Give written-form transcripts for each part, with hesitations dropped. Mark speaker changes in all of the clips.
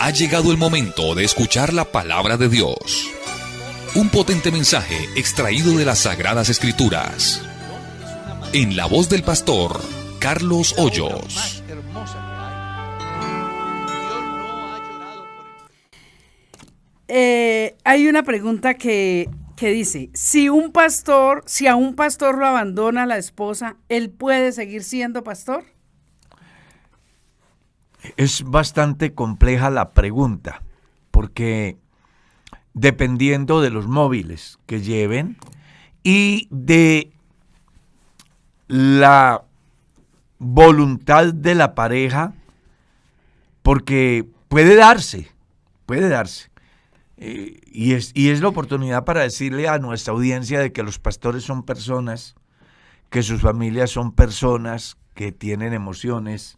Speaker 1: Ha llegado el momento de escuchar la palabra de Dios. Un potente mensaje extraído de las Sagradas Escrituras. En la voz del pastor Carlos Hoyos.
Speaker 2: Hay una pregunta que dice, si a un pastor lo abandona la esposa, ¿él puede seguir siendo pastor?
Speaker 3: Es bastante compleja la pregunta, porque dependiendo de los móviles que lleven y de la voluntad de la pareja, porque puede darse. Y es la oportunidad para decirle a nuestra audiencia de que los pastores son personas, que sus familias son personas que tienen emociones,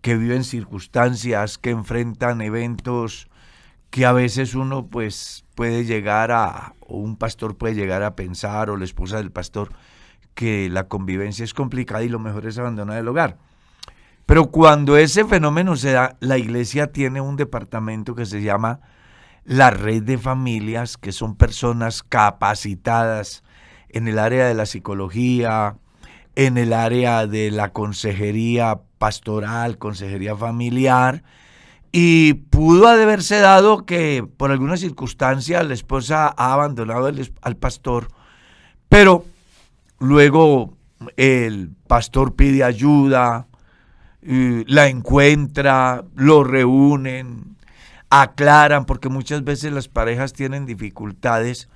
Speaker 3: que viven circunstancias, que enfrentan eventos que a veces uno pues puede llegar o un pastor puede llegar a pensar, o la esposa del pastor, que la convivencia es complicada y lo mejor es abandonar el hogar. Pero cuando ese fenómeno se da, la iglesia tiene un departamento que se llama la Red de Familias, que son personas capacitadas en el área de la psicología, en el área de la consejería pastoral, consejería familiar, y pudo haberse dado que por alguna circunstancia la esposa ha abandonado al pastor, pero luego el pastor pide ayuda, la encuentra, lo reúnen, aclaran, porque muchas veces las parejas tienen dificultades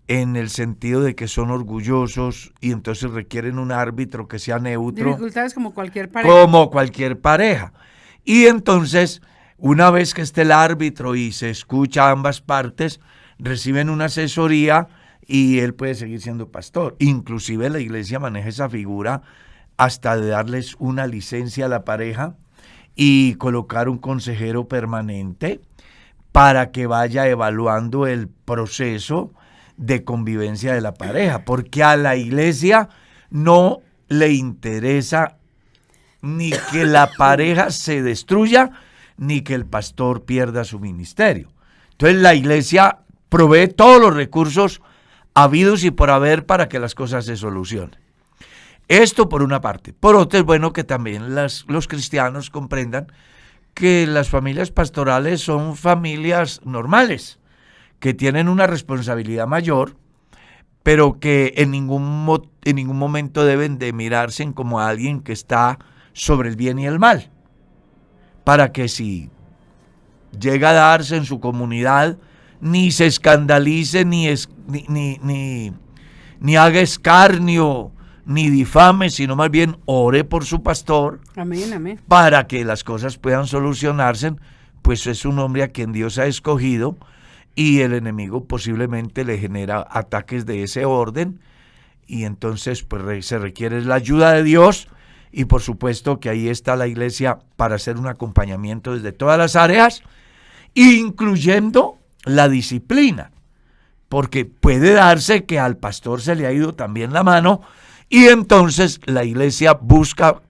Speaker 3: en el sentido de que son orgullosos y entonces requieren un árbitro que sea neutro.
Speaker 2: Dificultades como cualquier pareja.
Speaker 3: Como cualquier pareja. Y entonces, una vez que esté el árbitro y se escucha a ambas partes, reciben una asesoría y él puede seguir siendo pastor. Inclusive la iglesia maneja esa figura hasta de darles una licencia a la pareja y colocar un consejero permanente para que vaya evaluando el proceso de convivencia de la pareja, porque a la iglesia no le interesa ni que la pareja se destruya, ni que el pastor pierda su ministerio. Entonces la iglesia provee todos los recursos habidos y por haber para que las cosas se solucionen. Esto por una parte. Por otra, es bueno que también los cristianos comprendan que las familias pastorales son familias normales, que tienen una responsabilidad mayor, pero que en ningún momento deben de mirarse como alguien que está sobre el bien y el mal, para que si llega a darse en su comunidad, ni se escandalice, ni haga escarnio, ni difame, sino más bien ore por su pastor.
Speaker 2: Amén, amén.
Speaker 3: Para que las cosas puedan solucionarse, pues es un hombre a quien Dios ha escogido y el enemigo posiblemente le genera ataques de ese orden, y entonces pues se requiere la ayuda de Dios, y por supuesto que ahí está la iglesia para hacer un acompañamiento desde todas las áreas, incluyendo la disciplina, porque puede darse que al pastor se le ha ido también la mano, y entonces la iglesia busca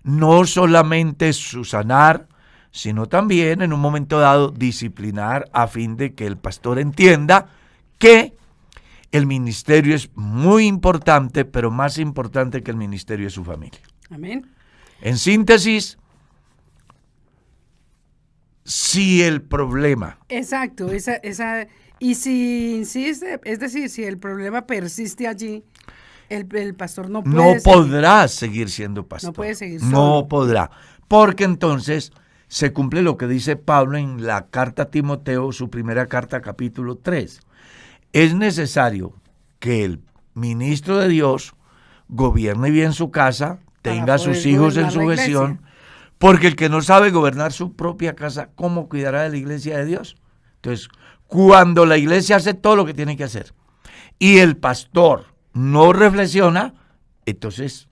Speaker 3: no solamente subsanar, sino también en un momento dado disciplinar, a fin de que el pastor entienda que el ministerio es muy importante, pero más importante que el ministerio es su familia.
Speaker 2: Amén.
Speaker 3: En síntesis, si el problema...
Speaker 2: Exacto, y si insiste, es decir, si el problema persiste allí, el pastor no
Speaker 3: podrá seguir siendo pastor.
Speaker 2: No puede seguir solo.
Speaker 3: No podrá, porque entonces se cumple lo que dice Pablo en la carta a Timoteo, su primera carta, capítulo 3. Es necesario que el ministro de Dios gobierne bien su casa, tenga a sus hijos en sujeción, porque el que no sabe gobernar su propia casa, ¿cómo cuidará de la iglesia de Dios? Entonces, cuando la iglesia hace todo lo que tiene que hacer y el pastor no reflexiona, entonces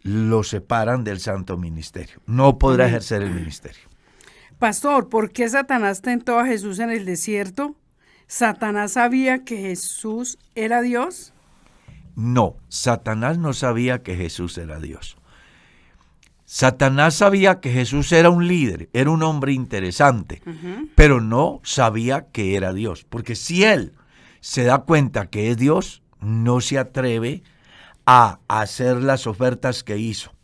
Speaker 3: lo separan del santo ministerio. No podrá ejercer el ministerio.
Speaker 2: Pastor, ¿por qué Satanás tentó a Jesús en el desierto? ¿Satanás sabía que Jesús era Dios?
Speaker 3: No, Satanás no sabía que Jesús era Dios. Satanás sabía que Jesús era un líder, era un hombre interesante, pero no sabía que era Dios. Porque si él se da cuenta que es Dios, no se atreve a hacer las ofertas que hizo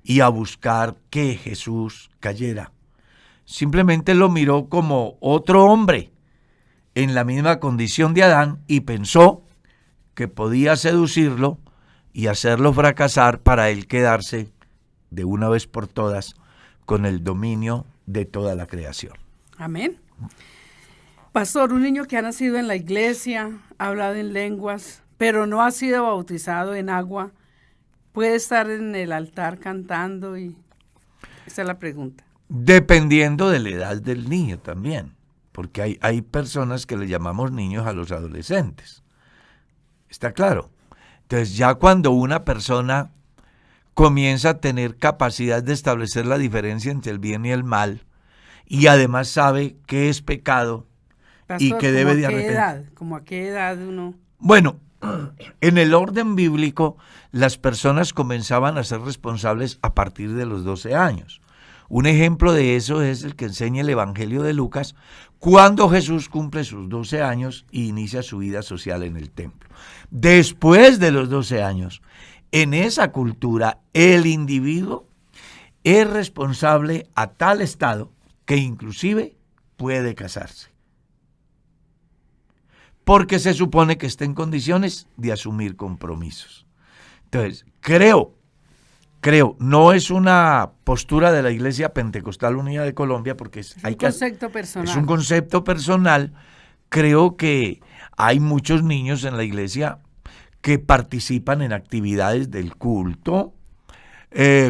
Speaker 3: y a buscar que Jesús cayera. Simplemente lo miró como otro hombre en la misma condición de Adán y pensó que podía seducirlo y hacerlo fracasar para él quedarse de una vez por todas con el dominio de toda la creación.
Speaker 2: Amén. Pastor, un niño que ha nacido en la iglesia, ha hablado en lenguas, pero no ha sido bautizado en agua, ¿puede estar en el altar cantando? Y esa es la pregunta.
Speaker 3: Dependiendo de la edad del niño también, porque hay personas que le llamamos niños a los adolescentes. ¿Está claro? Entonces ya cuando una persona comienza a tener capacidad de establecer la diferencia entre el bien y el mal, y además sabe qué es pecado,
Speaker 2: Pastor,
Speaker 3: y que debe de
Speaker 2: arrepentirse. ¿Cómo a qué edad uno?
Speaker 3: Bueno, en el orden bíblico, las personas comenzaban a ser responsables a partir de los 12 años. Un ejemplo de eso es el que enseña el Evangelio de Lucas, cuando Jesús cumple sus 12 años y inicia su vida social en el templo. Después de los 12 años, en esa cultura, el individuo es responsable a tal estado que inclusive puede casarse, porque se supone que está en condiciones de asumir compromisos. Entonces, creo, no es una postura de la Iglesia Pentecostal Unida de Colombia, porque es
Speaker 2: un concepto personal.
Speaker 3: Es un concepto personal. Creo que hay muchos niños en la iglesia que participan en actividades del culto,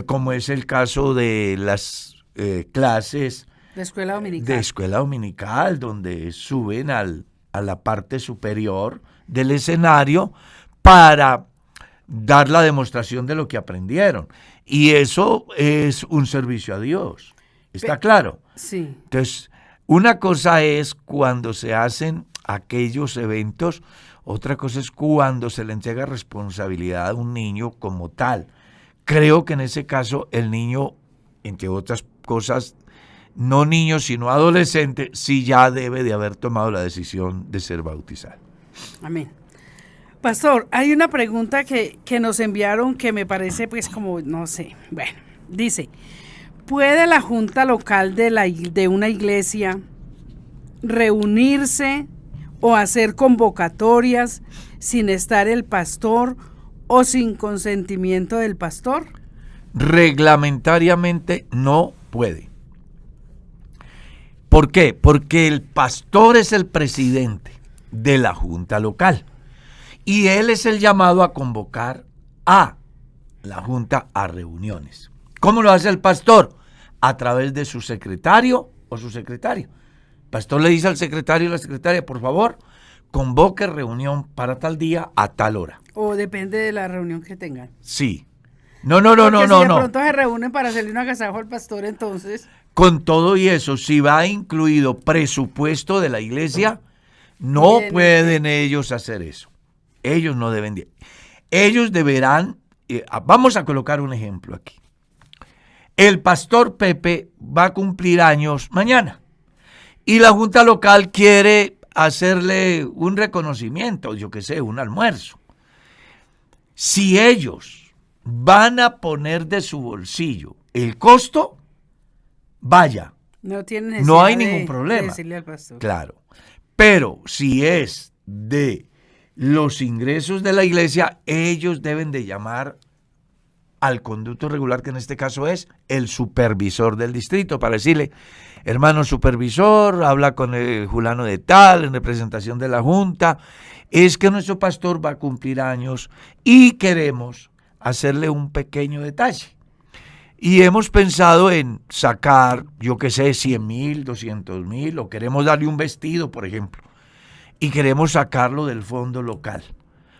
Speaker 3: como es el caso de las clases
Speaker 2: de escuela dominical,
Speaker 3: donde suben a la parte superior del escenario para dar la demostración de lo que aprendieron. Y eso es un servicio a Dios. ¿Está claro?
Speaker 2: Sí.
Speaker 3: Entonces, una cosa es cuando se hacen aquellos eventos, otra cosa es cuando se le entrega responsabilidad a un niño como tal. Creo que en ese caso el niño, entre otras cosas, no niño sino adolescente, sí ya debe de haber tomado la decisión de ser bautizado.
Speaker 2: Amén. Pastor, hay una pregunta que nos enviaron que me parece pues como, no sé, bueno, dice, ¿puede la junta local de una iglesia reunirse o hacer convocatorias sin estar el pastor o sin consentimiento del pastor?
Speaker 3: Reglamentariamente no puede. ¿Por qué? Porque el pastor es el presidente de la junta local y él es el llamado a convocar a la junta a reuniones. ¿Cómo lo hace el pastor? A través de su secretario o su secretaria. El pastor le dice al secretario y la secretaria, por favor, convoque reunión para tal día a tal hora.
Speaker 2: O depende de la reunión que tengan.
Speaker 3: Sí. No.
Speaker 2: Si de pronto se reúnen para hacerle un agasajo al pastor, entonces.
Speaker 3: Con todo y eso, si va incluido presupuesto de la iglesia, no pueden ellos hacer eso. Ellos no deben de. Ellos deberán, vamos a colocar un ejemplo aquí. El pastor Pepe va a cumplir años mañana y la junta local quiere hacerle un reconocimiento, yo qué sé, un almuerzo. Si ellos van a poner de su bolsillo el costo, vaya, no hay ningún problema.
Speaker 2: De decirle al pastor.
Speaker 3: Claro, pero si es de los ingresos de la iglesia, ellos deben de llamar al conducto regular, que en este caso es el supervisor del distrito, para decirle, hermano supervisor, habla con el fulano de tal, en representación de la junta, es que nuestro pastor va a cumplir años y queremos hacerle un pequeño detalle. Y hemos pensado en sacar, yo qué sé, 100,000, 200,000, o queremos darle un vestido, por ejemplo, y queremos sacarlo del fondo local.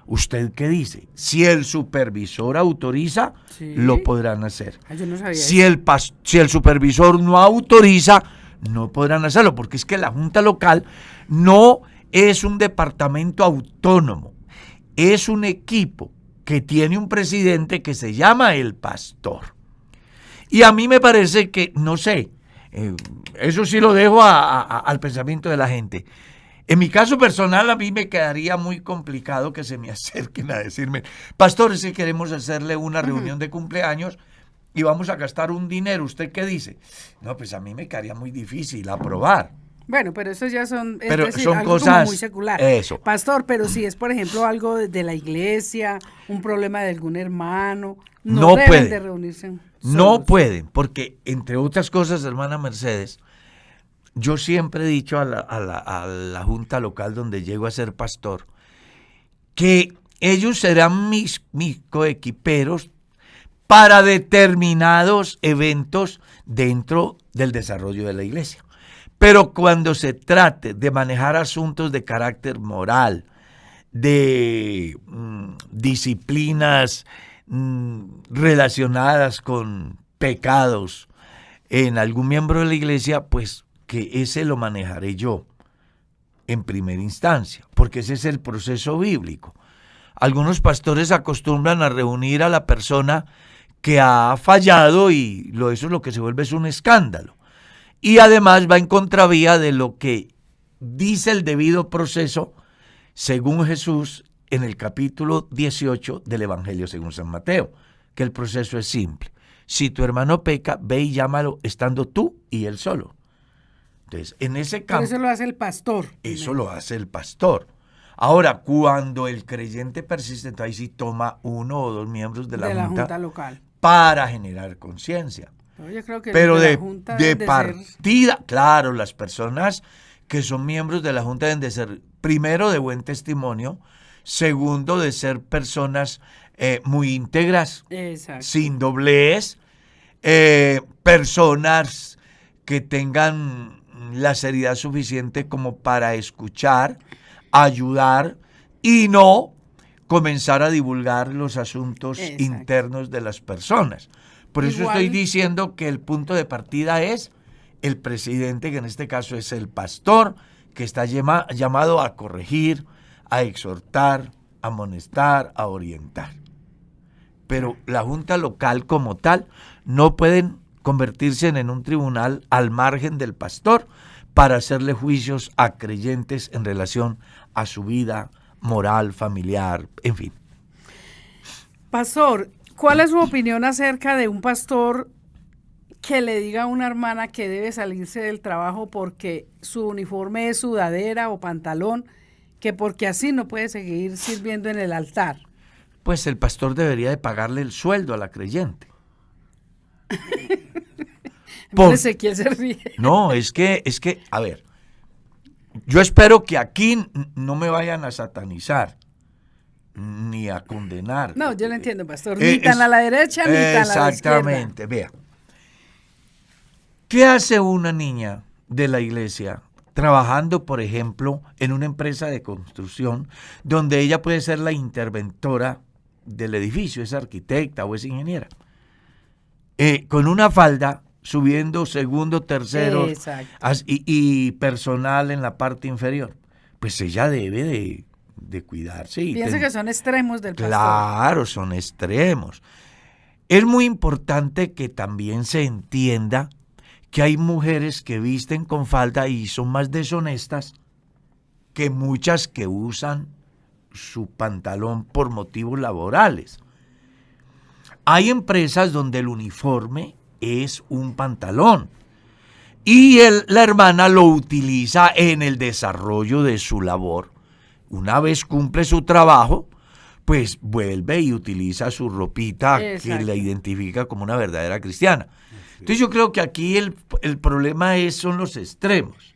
Speaker 3: ¿Usted qué dice? Si el supervisor autoriza, sí, lo podrán hacer.
Speaker 2: Yo no sabía
Speaker 3: si el supervisor no autoriza, no podrán hacerlo, porque es que la junta local no es un departamento autónomo, es un equipo que tiene un presidente que se llama el pastor. Y a mí me parece que, no sé, eso sí lo dejo al pensamiento de la gente. En mi caso personal, a mí me quedaría muy complicado que se me acerquen a decirme, pastor, si queremos hacerle una reunión de cumpleaños y vamos a gastar un dinero, ¿usted qué dice? No, pues a mí me quedaría muy difícil aprobar.
Speaker 2: Bueno, pero eso ya son, es
Speaker 3: Pero
Speaker 2: decir,
Speaker 3: son
Speaker 2: algo
Speaker 3: cosas,
Speaker 2: como muy secular.
Speaker 3: Eso.
Speaker 2: Pastor, pero si es, por ejemplo, algo de la iglesia, un problema de algún hermano,
Speaker 3: No
Speaker 2: deben
Speaker 3: pueden.
Speaker 2: de reunirse
Speaker 3: No
Speaker 2: solos.
Speaker 3: pueden, porque entre otras cosas, hermana Mercedes, yo siempre he dicho a la junta local donde llego a ser pastor, que ellos serán mis coequiperos para determinados eventos dentro del desarrollo de la iglesia. Pero cuando se trate de manejar asuntos de carácter moral, de disciplinas relacionadas con pecados en algún miembro de la iglesia, pues que ese lo manejaré yo en primera instancia, porque ese es el proceso bíblico. Algunos pastores acostumbran a reunir a la persona que ha fallado y eso es lo que se vuelve es un escándalo. Y además va en contravía de lo que dice el debido proceso según Jesús en el capítulo 18 del Evangelio según San Mateo, que el proceso es simple. Si tu hermano peca, ve y llámalo estando tú y él solo. Entonces, en ese campo...
Speaker 2: Pero eso lo hace el pastor.
Speaker 3: Eso lo hace el pastor. Ahora, cuando el creyente persiste, entonces ahí sí toma uno o dos miembros de la junta
Speaker 2: local
Speaker 3: para generar conciencia.
Speaker 2: Yo creo que
Speaker 3: Pero
Speaker 2: la
Speaker 3: de
Speaker 2: junta deben
Speaker 3: partida, claro, las personas que son miembros de la junta deben de ser, primero, de buen testimonio, segundo, de ser personas muy íntegras, sin doblez, personas que tengan la seriedad suficiente como para escuchar, ayudar y no comenzar a divulgar los asuntos internos de las personas. Por eso estoy diciendo que el punto de partida es el presidente, que en este caso es el pastor, que está llamado a corregir, a exhortar, a amonestar, a orientar. Pero la junta local como tal no pueden convertirse en un tribunal al margen del pastor para hacerle juicios a creyentes en relación a su vida moral, familiar, en fin.
Speaker 2: Pastor, ¿cuál es su opinión acerca de un pastor que le diga a una hermana que debe salirse del trabajo porque su uniforme es sudadera o pantalón, que porque así no puede seguir sirviendo en el altar?
Speaker 3: Pues el pastor debería de pagarle el sueldo a la creyente.
Speaker 2: Ezequiel se ríe.
Speaker 3: No, es que, a ver, yo espero que aquí no me vayan a satanizar, ni a condenar.
Speaker 2: No, yo lo entiendo, pastor. Ni tan a la derecha, ni tan a la izquierda.
Speaker 3: Exactamente, vea. ¿Qué hace una niña de la iglesia trabajando, por ejemplo, en una empresa de construcción donde ella puede ser la interventora del edificio, es arquitecta o es ingeniera? Con una falda, subiendo segundo, tercero y personal en la parte inferior. Pues ella debe de cuidarse.
Speaker 2: Piensa que son extremos del pastor.
Speaker 3: Claro, son extremos. Es muy importante que también se entienda que hay mujeres que visten con falda y son más deshonestas que muchas que usan su pantalón por motivos laborales. Hay empresas donde el uniforme es un pantalón y la hermana lo utiliza en el desarrollo de su labor. Una vez cumple su trabajo, pues vuelve y utiliza su ropita que la identifica como una verdadera cristiana. Entonces yo creo que aquí el problema son los extremos.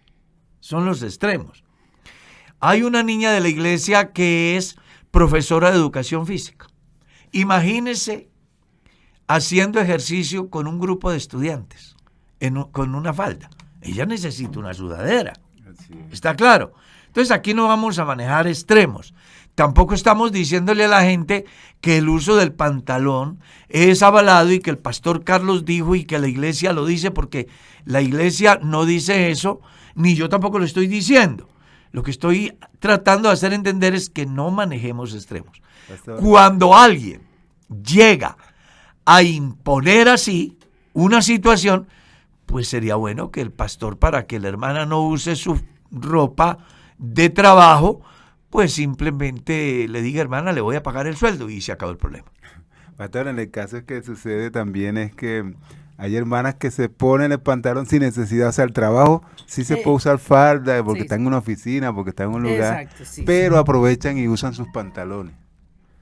Speaker 3: Son los extremos. Hay una niña de la iglesia que es profesora de educación física. Imagínese haciendo ejercicio con un grupo de estudiantes, con una falda. Ella necesita una sudadera. ¿Está claro? Entonces aquí no vamos a manejar extremos. Tampoco estamos diciéndole a la gente que el uso del pantalón es avalado y que el pastor Carlos dijo y que la iglesia lo dice, porque la iglesia no dice eso, ni yo tampoco lo estoy diciendo. Lo que estoy tratando de hacer entender es que no manejemos extremos. Pastor. Cuando alguien llega a imponer así, una situación, pues sería bueno que el pastor, para que la hermana no use su ropa de trabajo, pues simplemente le diga, hermana, le voy a pagar el sueldo y se acabó el problema.
Speaker 4: Pastor, en el caso que sucede también es que hay hermanas que se ponen el pantalón sin necesidad, o sea, el trabajo sí se puede usar falda porque están en una oficina, porque están en un lugar, pero aprovechan y usan sus pantalones.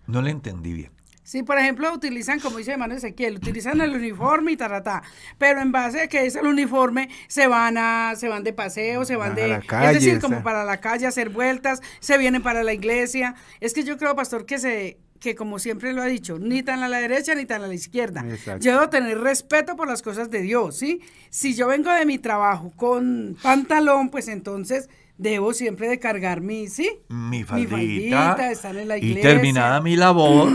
Speaker 3: No le entendí bien.
Speaker 2: Sí, por ejemplo, utilizan, como dice hermano Ezequiel, utilizan el uniforme y taratá, pero en base a que es el uniforme, se van de paseo, se van
Speaker 4: a
Speaker 2: de,
Speaker 4: la calle,
Speaker 2: es decir, como para la calle, a hacer vueltas, se vienen para la iglesia. Es que yo creo, pastor, que como siempre lo ha dicho, ni tan a la derecha ni tan a la izquierda.
Speaker 4: Exacto.
Speaker 2: Yo debo tener respeto por las cosas de Dios, ¿sí? Si yo vengo de mi trabajo con pantalón, pues entonces debo siempre de cargar mi faldita, estar en la iglesia.
Speaker 3: Y terminada mi labor,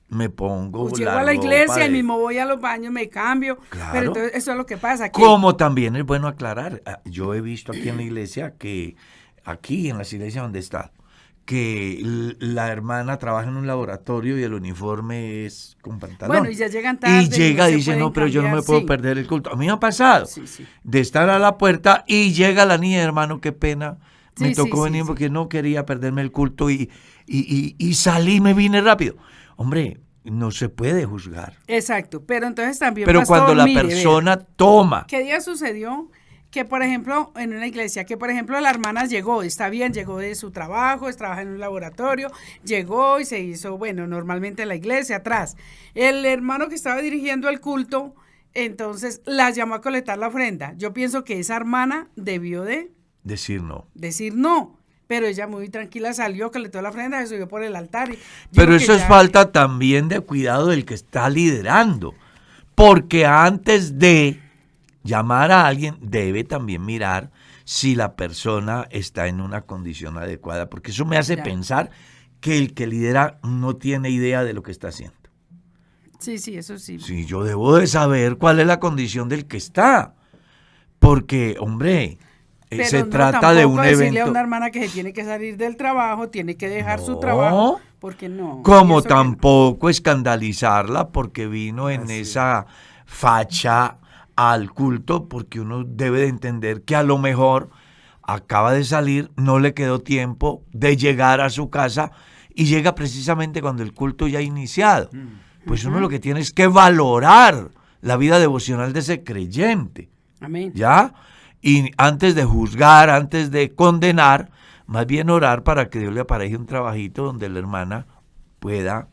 Speaker 3: me pongo
Speaker 2: llego a la iglesia y mismo voy a los baños, me cambio.
Speaker 3: Claro.
Speaker 2: Pero entonces eso es lo que pasa.
Speaker 3: Como también es bueno aclarar, yo he visto aquí en la iglesia aquí en las iglesias donde está, que la hermana trabaja en un laboratorio y el uniforme es con pantalón.
Speaker 2: Bueno, y ya llegan tarde.
Speaker 3: Y llega y dice, no, pero yo no me puedo perder el culto. A mí me ha pasado de estar a la puerta y llega la niña, hermano, qué pena. Me tocó venir porque no quería perderme el culto y salí, me vine rápido. Hombre, no se puede juzgar.
Speaker 2: Exacto, pero entonces también,
Speaker 3: pero pastor, cuando la persona toma.
Speaker 2: ¿Qué día sucedió? Que, por ejemplo, en una iglesia, que, por ejemplo, la hermana llegó, está bien, llegó de su trabajo, trabaja en un laboratorio, llegó y se hizo, bueno, normalmente en la iglesia, atrás. El hermano que estaba dirigiendo el culto, entonces la llamó a colectar la ofrenda. Yo pienso que esa hermana debió de
Speaker 3: decir
Speaker 2: no. Pero ella muy tranquila salió, colectó la ofrenda, se subió por el altar.
Speaker 3: Pero eso es falta también de cuidado del que está liderando. Porque antes de llamar a alguien, debe también mirar si la persona está en una condición adecuada. Porque eso me hace pensar que el que lidera no tiene idea de lo que está haciendo.
Speaker 2: Sí, eso sí.
Speaker 3: Sí, yo debo de saber cuál es la condición del que está. Porque, hombre,
Speaker 2: pero
Speaker 3: se trata de un evento.
Speaker 2: Decirle a una hermana que se tiene que salir del trabajo, tiene que dejar su trabajo, porque no.
Speaker 3: Como tampoco escandalizarla porque vino en esa facha al culto, porque uno debe de entender que a lo mejor acaba de salir, no le quedó tiempo de llegar a su casa y llega precisamente cuando el culto ya ha iniciado. Pues uno lo que tiene es que valorar la vida devocional de ese creyente.
Speaker 2: Amén.
Speaker 3: ¿Ya? Y antes de juzgar, antes de condenar, más bien orar para que Dios le apareje un trabajito donde la hermana pueda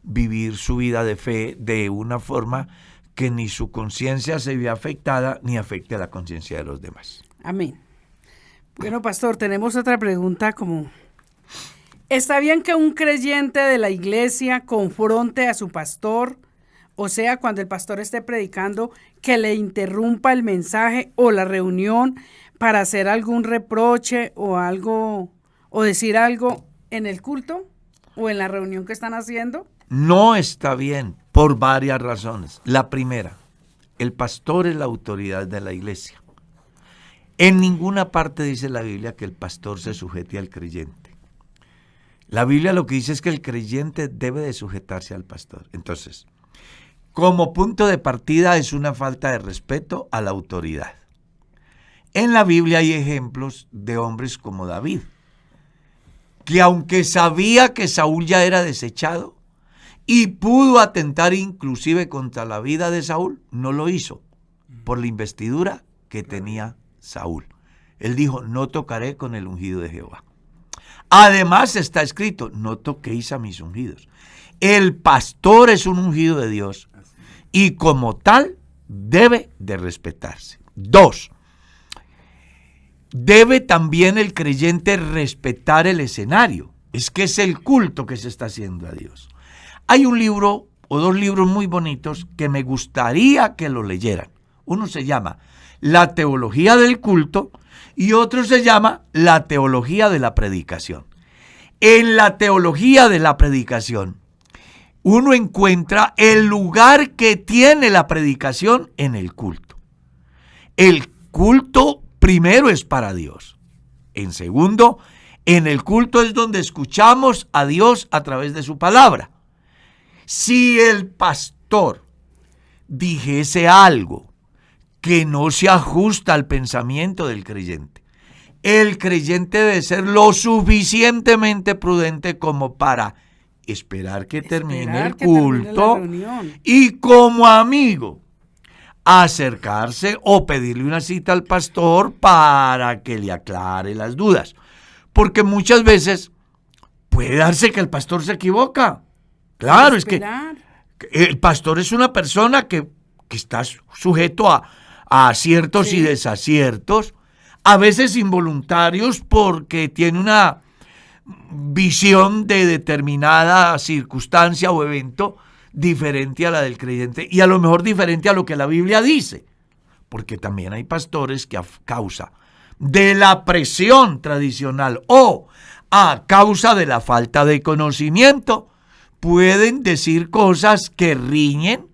Speaker 3: vivir su vida de fe de una forma que ni su conciencia se vea afectada ni afecte a la conciencia de los demás.
Speaker 2: Amén. Bueno, pastor, tenemos otra pregunta como, ¿está bien que un creyente de la iglesia confronte a su pastor? O sea, cuando el pastor esté predicando, que le interrumpa el mensaje o la reunión para hacer algún reproche o algo, o decir algo en el culto o en la reunión que están haciendo.
Speaker 3: No está bien por varias razones. La primera, el pastor es la autoridad de la iglesia. En ninguna parte dice la Biblia que el pastor se sujete al creyente. La Biblia lo que dice es que el creyente debe de sujetarse al pastor. Entonces, como punto de partida es una falta de respeto a la autoridad. En la Biblia hay ejemplos de hombres como David, que aunque sabía que Saúl ya era desechado y pudo atentar inclusive contra la vida de Saúl, no lo hizo por la investidura que tenía Saúl. Él dijo, no tocaré con el ungido de Jehová. Además está escrito, no toquéis a mis ungidos. El pastor es un ungido de Dios y como tal debe de respetarse. 2, debe también el creyente respetar el escenario. Es que es el culto que se está haciendo a Dios. Hay un libro o 2 libros muy bonitos que me gustaría que lo leyeran. Uno se llama La teología del culto y otro se llama La teología de la predicación. En la teología de la predicación, uno encuentra el lugar que tiene la predicación en el culto. El culto primero es para Dios. En segundo, en el culto es donde escuchamos a Dios a través de su palabra. Si el pastor dijese algo que no se ajusta al pensamiento del creyente, el creyente debe ser lo suficientemente prudente como para esperar que termine el culto y como amigo acercarse o pedirle una cita al pastor para que le aclare las dudas. Porque muchas veces puede darse que el pastor se equivoca. Claro, es que el pastor es una persona que está sujeto a aciertos y desaciertos, a veces involuntarios porque tiene una visión de determinada circunstancia o evento diferente a la del creyente y a lo mejor diferente a lo que la Biblia dice, porque también hay pastores que a causa de la presión tradicional o a causa de la falta de conocimiento pueden decir cosas que riñen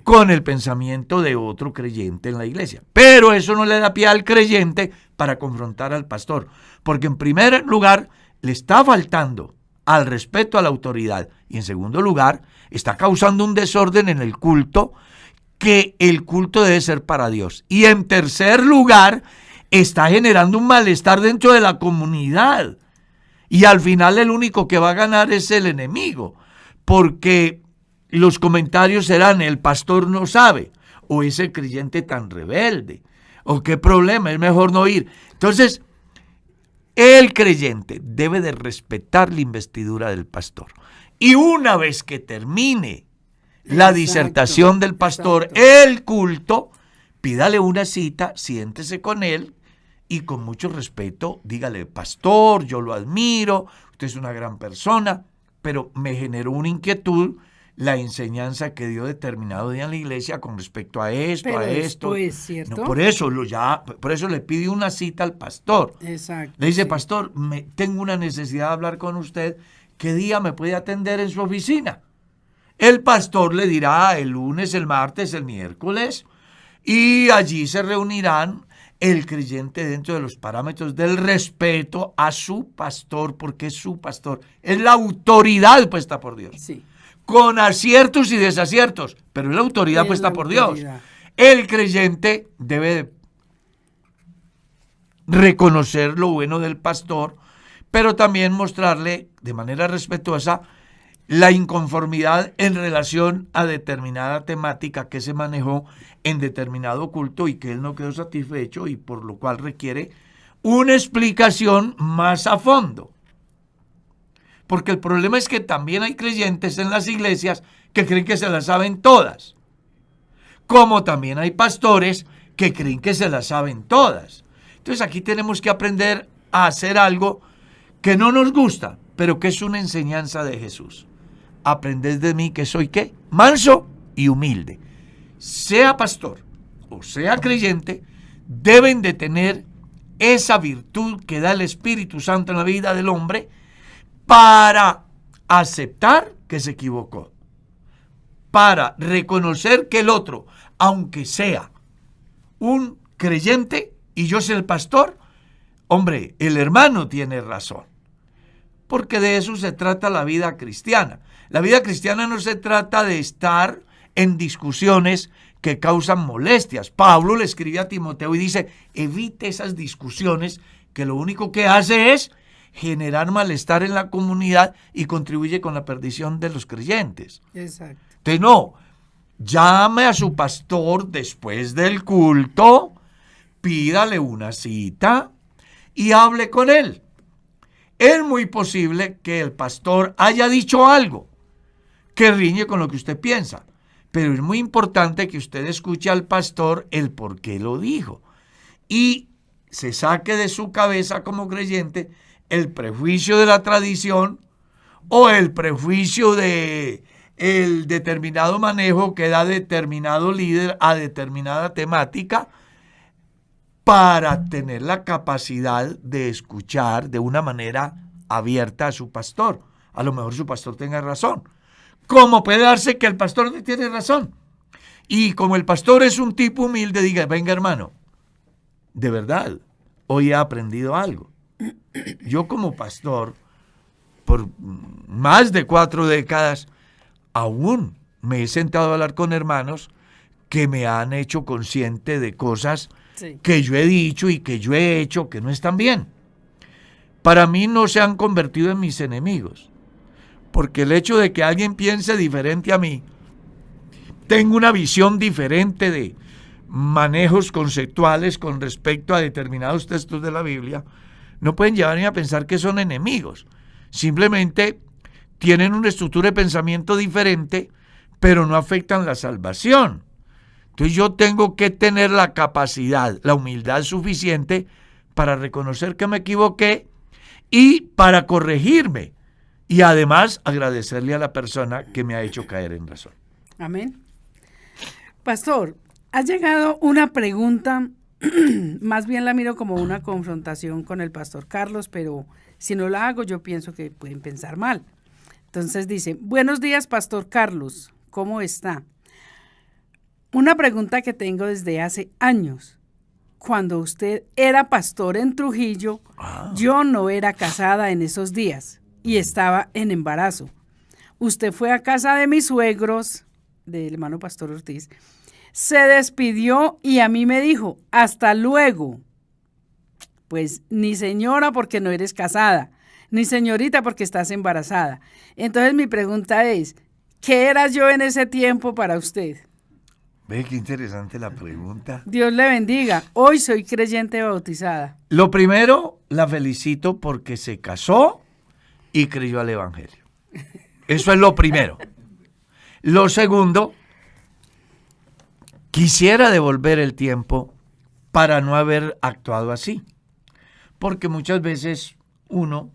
Speaker 3: con el pensamiento de otro creyente en la iglesia. Pero eso no le da pie al creyente para confrontar al pastor, porque en primer lugar le está faltando al respeto a la autoridad y en segundo lugar está causando un desorden en el culto, que el culto debe ser para Dios, y en tercer lugar está generando un malestar dentro de la comunidad y al final el único que va a ganar es el enemigo, porque los comentarios serán: el pastor no sabe, o ese creyente tan rebelde, o qué problema, es mejor no ir. Entonces, el creyente debe de respetar la investidura del pastor. Y una vez que termine la disertación del pastor, el culto, pídale una cita, siéntese con él y con mucho respeto dígale: pastor, yo lo admiro, usted es una gran persona, pero me generó una inquietud la enseñanza que dio determinado día en la iglesia con respecto a esto, pero a esto.
Speaker 2: ¿cierto?
Speaker 3: No, por eso le pide una cita al pastor.
Speaker 2: Exacto.
Speaker 3: Le dice: pastor, tengo una necesidad de hablar con usted. ¿Qué día me puede atender en su oficina? El pastor le dirá el lunes, el martes, el miércoles, y allí se reunirán el creyente dentro de los parámetros del respeto a su pastor, porque es su pastor, es la autoridad puesta por Dios.
Speaker 2: Sí.
Speaker 3: Con aciertos y desaciertos, pero es la autoridad puesta por Dios. El creyente debe reconocer lo bueno del pastor, pero también mostrarle de manera respetuosa la inconformidad en relación a determinada temática que se manejó en determinado culto y que él no quedó satisfecho y por lo cual requiere una explicación más a fondo. Porque el problema es que también hay creyentes en las iglesias que creen que se las saben todas, como también hay pastores que creen que se las saben todas. Entonces aquí tenemos que aprender a hacer algo que no nos gusta, pero que es una enseñanza de Jesús. Aprended de mí que soy ¿qué? Manso y humilde. Sea pastor o sea creyente, deben de tener esa virtud que da el Espíritu Santo en la vida del hombre para aceptar que se equivocó, para reconocer que el otro, aunque sea un creyente y yo soy el pastor, hombre, el hermano tiene razón. Porque de eso se trata la vida cristiana. La vida cristiana no se trata de estar en discusiones que causan molestias. Pablo le escribe a Timoteo y dice: evite esas discusiones que lo único que hace es generar malestar en la comunidad y contribuye con la perdición de los creyentes.
Speaker 2: Exacto.
Speaker 3: Entonces no, llame a su pastor después del culto, pídale una cita y hable con él. Es muy posible que el pastor haya dicho algo que riñe con lo que usted piensa, pero es muy importante que usted escuche al pastor el por qué lo dijo y se saque de su cabeza como creyente el prejuicio de la tradición o el prejuicio de el determinado manejo que da determinado líder a determinada temática, para tener la capacidad de escuchar de una manera abierta a su pastor. A lo mejor su pastor tenga razón. Como puede darse que el pastor no tiene razón. Y como el pastor es un tipo humilde, diga: venga hermano, de verdad, hoy he aprendido algo. Yo como pastor, por más de 4 décadas, aún me he sentado a hablar con hermanos que me han hecho consciente de cosas
Speaker 2: Sí.
Speaker 3: que yo he dicho y que yo he hecho que no están bien. Para mí no se han convertido en mis enemigos, porque el hecho de que alguien piense diferente a mí, tenga una visión diferente de manejos conceptuales con respecto a determinados textos de la Biblia, no pueden llevarme a pensar que son enemigos. Simplemente tienen una estructura de pensamiento diferente, pero no afectan la salvación. Entonces yo tengo que tener la capacidad, la humildad suficiente para reconocer que me equivoqué y para corregirme. Y además agradecerle a la persona que me ha hecho caer en razón.
Speaker 2: Amén. Pastor, ha llegado una pregunta, más bien la miro como una confrontación con el pastor Carlos, pero si no la hago yo pienso que pueden pensar mal. Entonces dice, buenos días, pastor Carlos, ¿cómo está? Una pregunta que tengo desde hace años. Cuando usted era pastor en Trujillo, yo no era casada en esos días y estaba en embarazo. Usted fue a casa de mis suegros, del hermano pastor Ortiz, se despidió y a mí me dijo, hasta luego. Pues ni señora porque no eres casada, ni señorita porque estás embarazada. Entonces mi pregunta es, ¿qué era yo en ese tiempo para usted?
Speaker 3: Ve qué interesante la pregunta.
Speaker 2: Dios le bendiga. Hoy soy creyente bautizada.
Speaker 3: Lo primero, la felicito porque se casó y creyó al Evangelio. Eso es lo primero. Lo segundo, quisiera devolver el tiempo para no haber actuado así. Porque muchas veces uno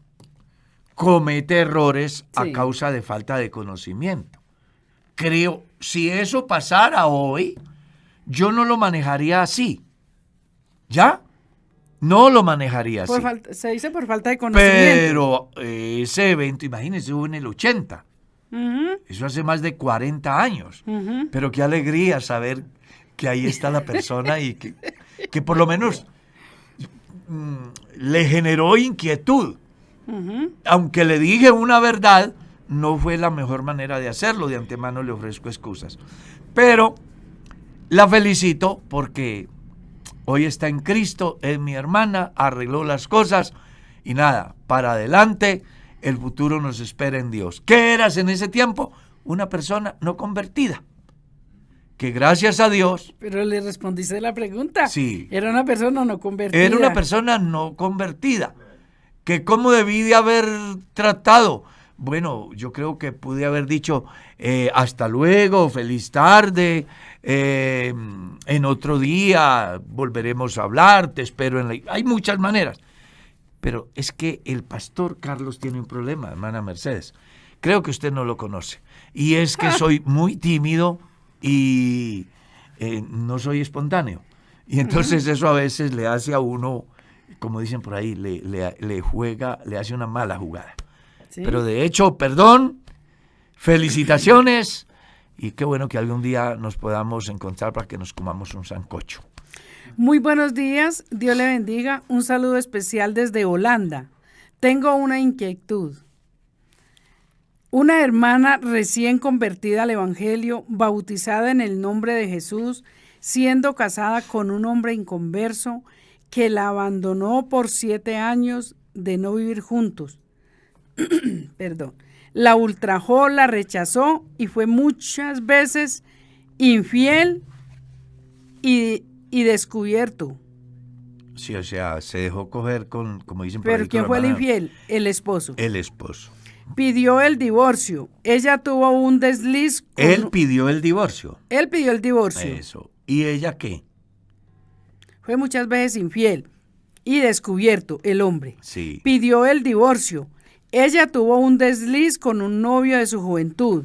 Speaker 3: comete errores a causa de falta de conocimiento. Creo, si eso pasara hoy, yo no lo manejaría así. ¿Ya? No lo manejaría así.
Speaker 2: Se dice por falta de conocimiento.
Speaker 3: Pero ese evento, imagínense, hubo en el 80. Eso hace más de 40 años. Pero qué alegría saber que ahí está la persona y que por lo menos le generó inquietud. Aunque le dije una verdad, no fue la mejor manera de hacerlo. De antemano le ofrezco excusas. Pero la felicito porque hoy está en Cristo, es mi hermana, arregló las cosas y nada, para adelante, el futuro nos espera en Dios. ¿Qué eras en ese tiempo? Una persona no convertida. Que gracias a Dios...
Speaker 2: Pero le respondiste la pregunta.
Speaker 3: Sí.
Speaker 2: Era una persona no convertida.
Speaker 3: Era una persona no convertida. Que cómo debí de haber tratado. Bueno, yo creo que pude haber dicho hasta luego, feliz tarde, en otro día volveremos a hablar, te espero en la... Hay muchas maneras. Pero es que el pastor Carlos tiene un problema, hermana Mercedes. Creo que usted no lo conoce. Y es que soy muy tímido y no soy espontáneo. Y entonces eso a veces le hace a uno, como dicen por ahí, le hace una mala jugada. ¿Sí? Pero de hecho, perdón, felicitaciones y qué bueno que algún día nos podamos encontrar para que nos comamos un sancocho.
Speaker 2: Muy buenos días, Dios le bendiga. Un saludo especial desde Holanda. Tengo una inquietud. Una hermana recién convertida al Evangelio, bautizada en el nombre de Jesús, siendo casada con un hombre inconverso que la abandonó por 7 años de no vivir juntos. Perdón. La ultrajó, la rechazó y fue muchas veces infiel y descubierto.
Speaker 3: Sí, o sea, se dejó coger con, como dicen por ahí.
Speaker 2: ¿Pero quién fue el infiel? El esposo.
Speaker 3: El esposo.
Speaker 2: Pidió el divorcio. Ella tuvo un desliz.
Speaker 3: Él pidió el divorcio.
Speaker 2: Él pidió el divorcio.
Speaker 3: Eso. ¿Y ella qué?
Speaker 2: Fue muchas veces infiel y descubierto el hombre.
Speaker 3: Sí.
Speaker 2: Pidió el divorcio. Ella tuvo un desliz con un novio de su juventud.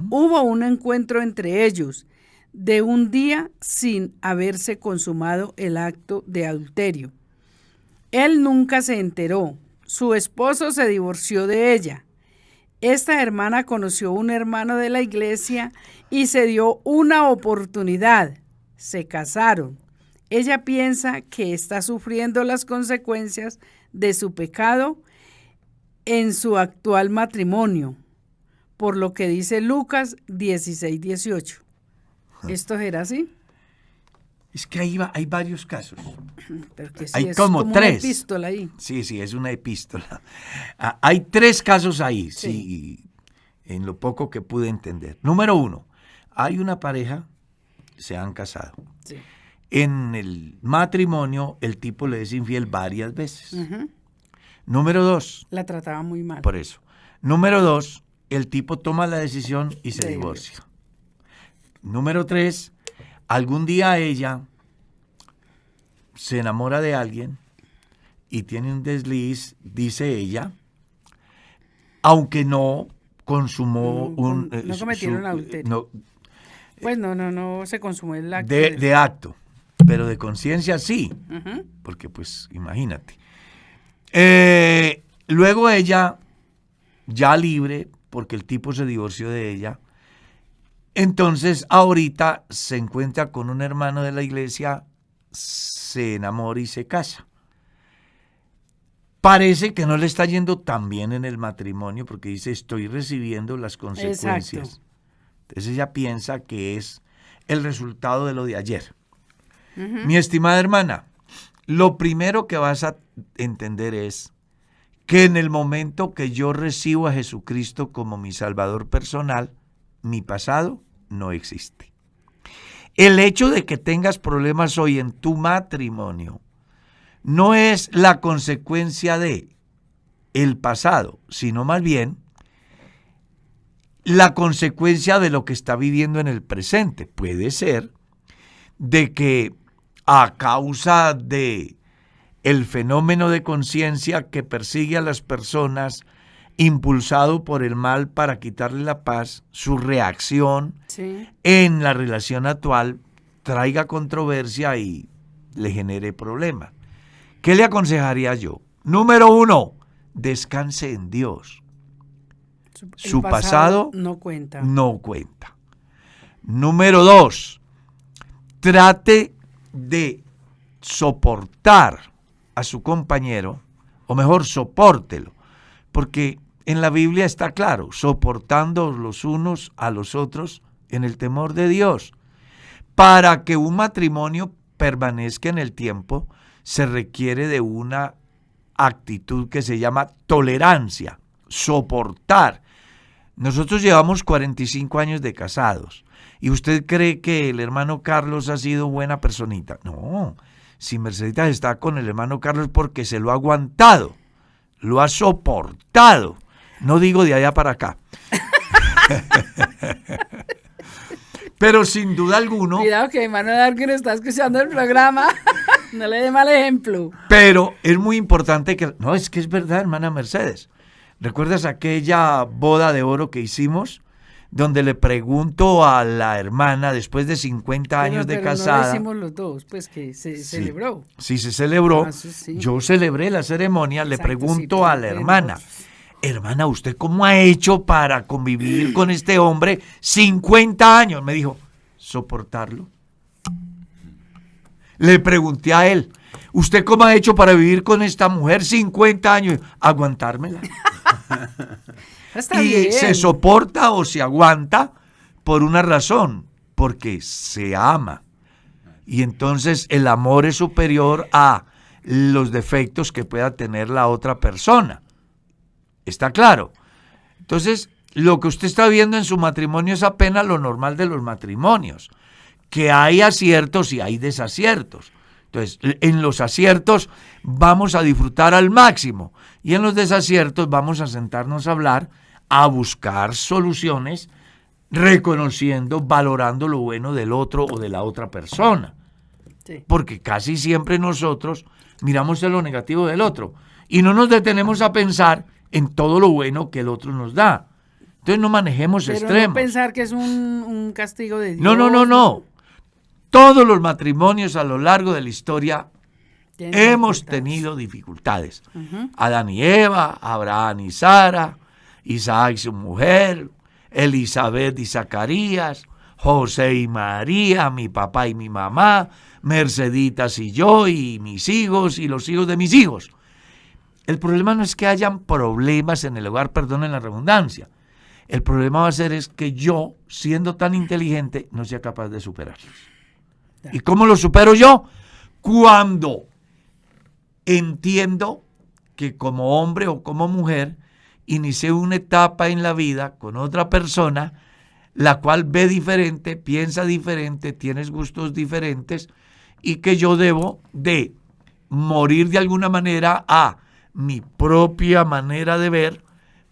Speaker 2: Hubo un encuentro entre ellos de un día sin haberse consumado el acto de adulterio. Él nunca se enteró. Su esposo se divorció de ella. Esta hermana conoció a un hermano de la iglesia y se dio una oportunidad. Se casaron. Ella piensa que está sufriendo las consecuencias de su pecado en su actual matrimonio, por lo que dice Lucas 16:18. ¿Esto era así?
Speaker 3: Es que hay varios casos.
Speaker 2: Pero que sí,
Speaker 3: Hay
Speaker 2: es
Speaker 3: como
Speaker 2: una
Speaker 3: tres.
Speaker 2: epístola ahí.
Speaker 3: Sí, es una epístola. Hay 3 casos ahí, sí, en lo poco que pude entender. Número 1, hay una pareja, se han casado.
Speaker 2: Sí.
Speaker 3: En el matrimonio, el tipo le es infiel varias veces.
Speaker 2: Ujú.
Speaker 3: Número 2,
Speaker 2: La trataba muy mal.
Speaker 3: por eso. Número 2, el tipo toma la decisión y se
Speaker 2: De
Speaker 3: divorcia. Número 3, algún día ella se enamora de alguien y tiene un desliz, dice ella, aunque no consumó
Speaker 2: No cometieron adulterio.
Speaker 3: no,
Speaker 2: Pues no se consumó el acto.
Speaker 3: de acto, pero de conciencia sí,
Speaker 2: Ujú.
Speaker 3: porque pues imagínate. Luego ella, ya libre, porque el tipo se divorció de ella, entonces ahorita se encuentra con un hermano de la iglesia, se enamora y se casa. Parece que no le está yendo tan bien en el matrimonio porque dice, estoy recibiendo las consecuencias.
Speaker 2: Exacto.
Speaker 3: Entonces ella piensa que es el resultado de lo de ayer. Mi estimada hermana, lo primero que vas a entender es que en el momento que yo recibo a Jesucristo como mi Salvador personal, mi pasado no existe. El hecho de que tengas problemas hoy en tu matrimonio no es la consecuencia de el pasado, sino más bien la consecuencia de lo que está viviendo en el presente. Puede ser de que a causa de el fenómeno de conciencia que persigue a las personas, impulsado por el mal para quitarle la paz, su reacción en la relación actual traiga controversia y le genere problema. ¿Qué le aconsejaría yo? Número 1, descanse en Dios. Su pasado
Speaker 2: no cuenta.
Speaker 3: No cuenta. Número 2, trate de soportar a su compañero, o mejor, sopórtelo, porque en la Biblia está claro, soportando los unos a los otros en el temor de Dios. Para que un matrimonio permanezca en el tiempo, se requiere de una actitud que se llama tolerancia, soportar. Nosotros llevamos 45 años de casados. ¿Y usted cree que el hermano Carlos ha sido buena personita? No, si Mercedita está con el hermano Carlos porque se lo ha aguantado, lo ha soportado. No digo de allá para acá. Pero sin duda alguno...
Speaker 2: Cuidado que hermano Darwin está escuchando el programa. No le dé mal ejemplo.
Speaker 3: Pero es muy importante que... No, es que es verdad, hermana Mercedes. ¿Recuerdas aquella boda de oro que hicimos? Donde le pregunto a la hermana, después de 50 años de casada...
Speaker 2: No lo hicimos los dos, pues que se celebró.
Speaker 3: Sí, se celebró.
Speaker 2: Sí.
Speaker 3: Yo celebré la ceremonia,
Speaker 2: Exacto,
Speaker 3: le pregunto
Speaker 2: sí,
Speaker 3: a la hermana... Hermana, ¿usted cómo ha hecho para convivir con este hombre 50 años? Me dijo, soportarlo. Le pregunté a él, ¿usted cómo ha hecho para vivir con esta mujer 50 años? Aguantármela.
Speaker 2: Está
Speaker 3: y
Speaker 2: bien.
Speaker 3: se soporta o se aguanta por una razón, porque se ama. Y entonces el amor es superior a los defectos que pueda tener la otra persona. ¿Está claro? Entonces, lo que usted está viendo en su matrimonio es apenas lo normal de los matrimonios, que hay aciertos y hay desaciertos. Entonces, en los aciertos vamos a disfrutar al máximo y en los desaciertos vamos a sentarnos a hablar, a buscar soluciones, reconociendo, valorando lo bueno del otro o de la otra persona. Sí. Porque casi siempre nosotros miramos lo negativo del otro y no nos detenemos a pensar en todo lo bueno que el otro nos da. Entonces no manejemos extremos.
Speaker 2: No pensar que es un castigo de Dios.
Speaker 3: No. Todos los matrimonios a lo largo de la historia hemos tenido dificultades. Adán y Eva, Abraham y Sara, Isaac y su mujer, Elizabeth y Zacarías, José y María, mi papá y mi mamá, Merceditas y yo y mis hijos y los hijos de mis hijos. El problema no es que hayan problemas en el hogar, perdonen la redundancia. El problema va a ser es que yo, siendo tan inteligente, no sea capaz de superarlos. ¿Y cómo lo supero yo? Cuando entiendo que como hombre o como mujer inicié una etapa en la vida con otra persona, la cual ve diferente, piensa diferente, tienes gustos diferentes, y que yo debo de morir de alguna manera a mi propia manera de ver,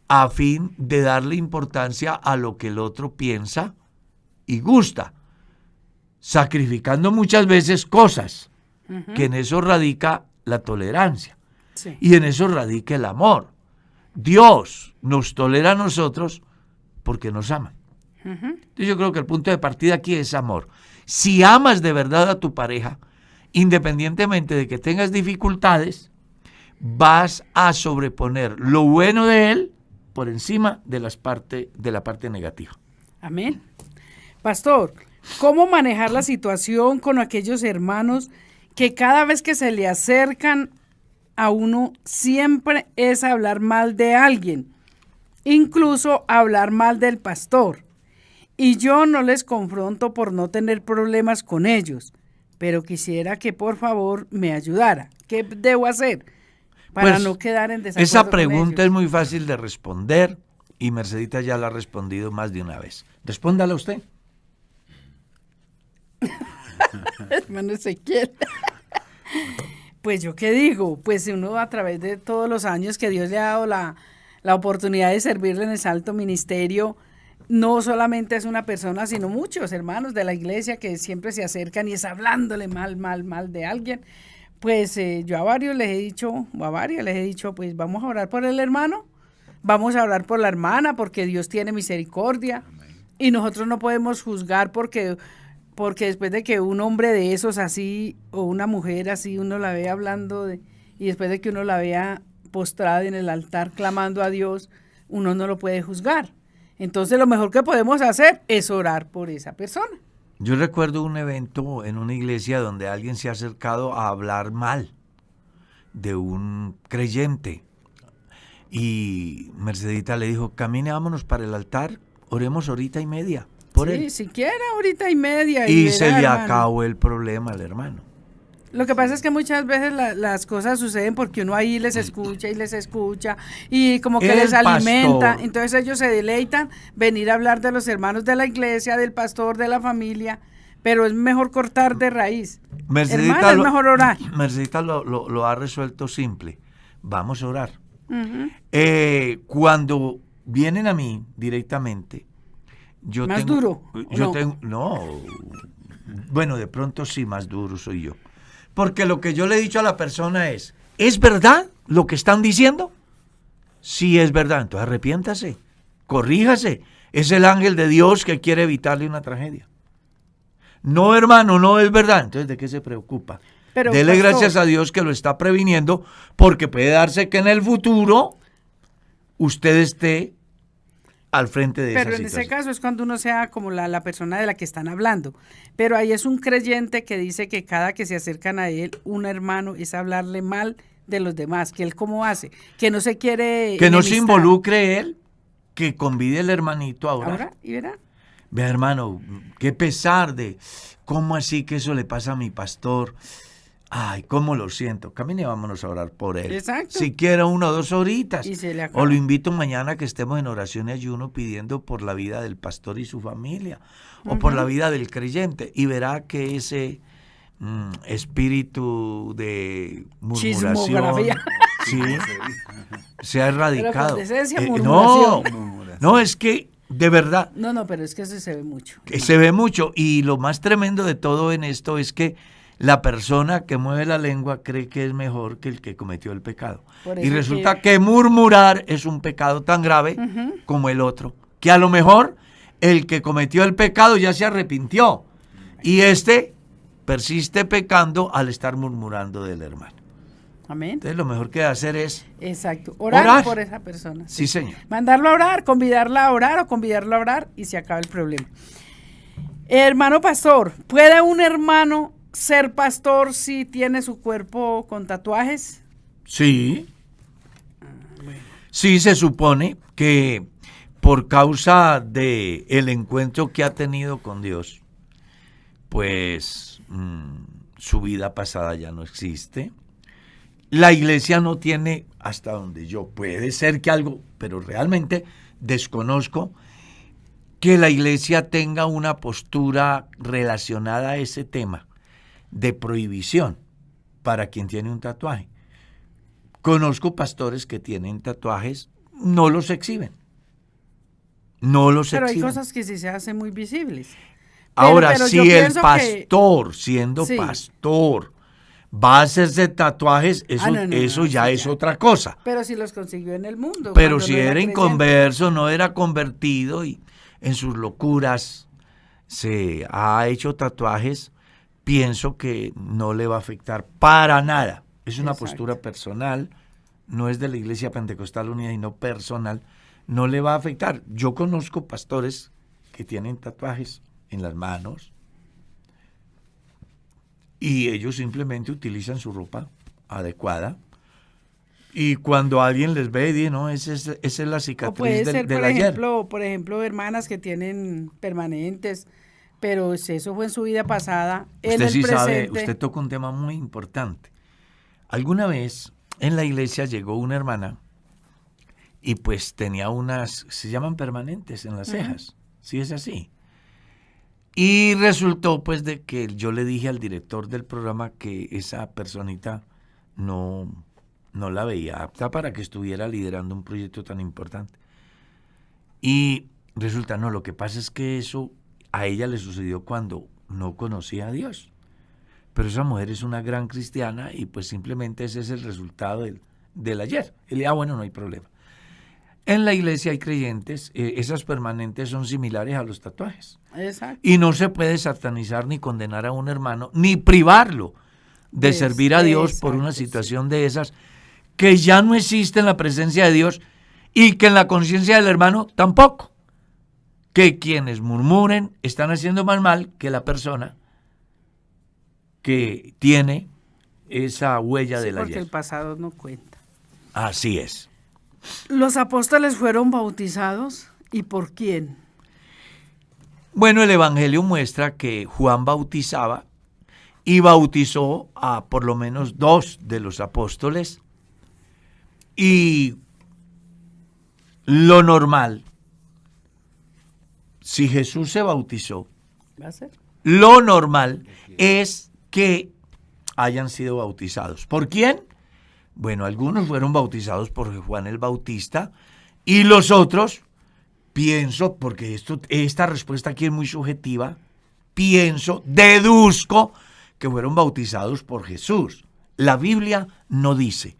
Speaker 3: a fin de darle importancia a lo que el otro piensa y gusta, sacrificando muchas veces cosas, que en eso radica la tolerancia, y en eso radica el amor. Dios nos tolera a nosotros porque nos ama. Entonces yo creo que el punto de partida aquí es amor. Si amas de verdad a tu pareja, independientemente de que tengas dificultades, vas a sobreponer lo bueno de él por encima de la parte negativa.
Speaker 2: Amén. Pastor, ¿cómo manejar la situación con aquellos hermanos que cada vez que se le acercan a uno siempre es hablar mal de alguien, incluso hablar mal del pastor? Y yo no les confronto por no tener problemas con ellos, pero quisiera que por favor me ayudara. ¿Qué debo hacer para no quedar en desacuerdo?
Speaker 3: Esa pregunta es muy fácil de responder y Mercedita ya la ha respondido más de una vez. Respóndala usted.
Speaker 2: Hermano Ezequiel. Pues yo qué digo, pues uno a través de todos los años que Dios le ha dado la oportunidad de servirle en el alto ministerio, no solamente es una persona, sino muchos hermanos de la iglesia que siempre se acercan y es hablándole mal de alguien. Pues yo a varios les he dicho, pues vamos a orar por el hermano, vamos a orar por la hermana, porque Dios tiene misericordia. Amén. Y nosotros no podemos juzgar porque después de que un hombre de esos así, o una mujer así, uno la ve hablando, y después de que uno la vea postrada en el altar clamando a Dios, uno no lo puede juzgar. Entonces lo mejor que podemos hacer es orar por esa persona.
Speaker 3: Yo recuerdo un evento en una iglesia donde alguien se ha acercado a hablar mal de un creyente y Mercedita le dijo, camine, vámonos para el altar, oremos horita y media por él.
Speaker 2: Sí, siquiera horita y media.
Speaker 3: Y se le acabó el problema al hermano.
Speaker 2: Lo que pasa es que muchas veces las cosas suceden porque uno ahí les escucha y como que les alimenta. Entonces ellos se deleitan venir a hablar de los hermanos de la iglesia, del pastor, de la familia, pero es mejor cortar de raíz. Hermana, es mejor orar.
Speaker 3: Mercedita lo ha resuelto simple. Vamos a orar. Cuando vienen a mí directamente, yo
Speaker 2: ¿Más
Speaker 3: tengo,
Speaker 2: duro?
Speaker 3: Bueno, de pronto sí, más duro soy yo. Porque lo que yo le he dicho a la persona ¿es verdad lo que están diciendo? Sí, es verdad, entonces arrepiéntase, corríjase. Es el ángel de Dios que quiere evitarle una tragedia. No, hermano, no es verdad, entonces ¿de qué se preocupa? Pero, dele gracias a Dios que lo está previniendo, porque puede darse que en el futuro usted esté al frente de esa situación.
Speaker 2: Pero en ese caso es cuando uno sea como la persona de la que están hablando. Pero ahí es un creyente que dice que cada que se acercan a él, un hermano, es hablarle mal de los demás, que él cómo hace, que no se quiere
Speaker 3: que no se involucre él, que convide el hermanito a orar.
Speaker 2: ¿Ahora? ¿Y verá?
Speaker 3: Vea, hermano, qué pesar de cómo así que eso le pasa a mi pastor. Ay, cómo lo siento. Camine, vámonos a orar por él.
Speaker 2: Exacto.
Speaker 3: Siquiera 1 o 2 horitas.
Speaker 2: Y se le acaba.
Speaker 3: O lo invito mañana a que estemos en oración y ayuno pidiendo por la vida del pastor y su familia. O por la vida del creyente. Y verá que ese espíritu de murmuración se ha erradicado. No, es que de verdad.
Speaker 2: No, pero es que eso se ve mucho.
Speaker 3: Se ve mucho. Y lo más tremendo de todo en esto es que la persona que mueve la lengua cree que es mejor que el que cometió el pecado. Y resulta que murmurar es un pecado tan grave como el otro. Que a lo mejor el que cometió el pecado ya se arrepintió. Y persiste pecando al estar murmurando del hermano.
Speaker 2: Amén.
Speaker 3: Entonces lo mejor que hacer es
Speaker 2: orar por esa persona.
Speaker 3: Sí, señor.
Speaker 2: Mandarlo a orar, convidarla a orar o convidarlo a orar y se acaba el problema. Hermano pastor, ¿puede un hermano ser pastor si tiene su cuerpo con tatuajes?
Speaker 3: Sí. Sí, se supone que por causa de el encuentro que ha tenido con Dios, pues su vida pasada ya no existe. La iglesia no tiene, hasta donde yo, puede ser que algo, pero realmente desconozco que la iglesia tenga una postura relacionada a ese tema de prohibición para quien tiene un tatuaje. Conozco pastores que tienen tatuajes, no los exhiben. Pero
Speaker 2: hay cosas que sí se hacen muy visibles.
Speaker 3: Ahora, si el pastor, siendo pastor, va a hacerse tatuajes, eso ya es otra cosa.
Speaker 2: Pero si los consiguió en el mundo.
Speaker 3: Pero si era inconverso, no era convertido y en sus locuras se ha hecho tatuajes, pienso que no le va a afectar para nada. Es una postura personal, no es de la Iglesia Pentecostal Unida, sino personal. No le va a afectar. Yo conozco pastores que tienen tatuajes en las manos y ellos simplemente utilizan su ropa adecuada. Y cuando alguien les ve, dice, no, esa es la cicatriz
Speaker 2: puede ser,
Speaker 3: del ayer.
Speaker 2: Por ejemplo, hermanas que tienen permanentes, pero eso fue en su vida pasada.
Speaker 3: Usted sí sabe, usted toca un tema muy importante. Alguna vez en la iglesia llegó una hermana y pues tenía unas, se llaman permanentes en las cejas, ¿sí es así? Y resultó pues de que yo le dije al director del programa que esa personita no la veía apta para que estuviera liderando un proyecto tan importante. Y resulta, no, lo que pasa es que eso a ella le sucedió cuando no conocía a Dios. Pero esa mujer es una gran cristiana y pues simplemente ese es el resultado del ayer. Y le dije, bueno, no hay problema. En la iglesia hay creyentes, esas permanentes son similares a los tatuajes.
Speaker 2: Exacto.
Speaker 3: Y no se puede satanizar ni condenar a un hermano, ni privarlo de servir a Dios por una situación de esas, que ya no existe en la presencia de Dios y que en la conciencia del hermano tampoco. Que quienes murmuren están haciendo más mal que la persona que tiene esa huella del ayer.
Speaker 2: Porque el pasado no cuenta.
Speaker 3: Así es.
Speaker 2: ¿Los apóstoles fueron bautizados y por quién?
Speaker 3: Bueno, el Evangelio muestra que Juan bautizaba y bautizó a por lo menos 2 de los apóstoles. Y lo normal, si Jesús se bautizó,
Speaker 2: ¿Va a ser?
Speaker 3: Lo normal es que hayan sido bautizados. ¿Por quién? Bueno, algunos fueron bautizados por Juan el Bautista y los otros, pienso, porque esta respuesta aquí es muy subjetiva, deduzco que fueron bautizados por Jesús. La Biblia no dice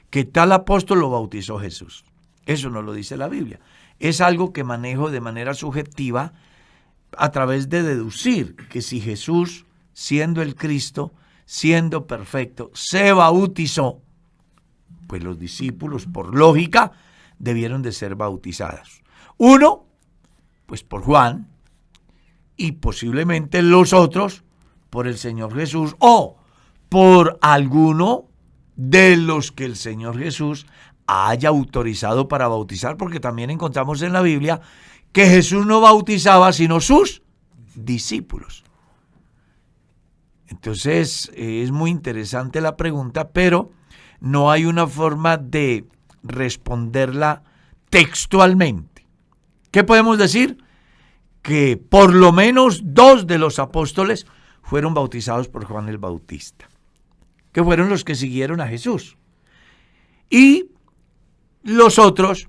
Speaker 3: que tal apóstol lo bautizó Jesús. Eso no lo dice la Biblia. Es algo que manejo de manera subjetiva a través de deducir que si Jesús, siendo el Cristo, siendo perfecto, se bautizó, pues los discípulos, por lógica, debieron de ser bautizados. Uno, pues por Juan, y posiblemente los otros por el Señor Jesús o por alguno de los que el Señor Jesús haya autorizado para bautizar, porque también encontramos en la Biblia que Jesús no bautizaba sino sus discípulos. Entonces es muy interesante la pregunta, pero no hay una forma de responderla textualmente. ¿Qué podemos decir? Que por lo menos 2 de los apóstoles fueron bautizados por Juan el Bautista, que fueron los que siguieron a Jesús. Y los otros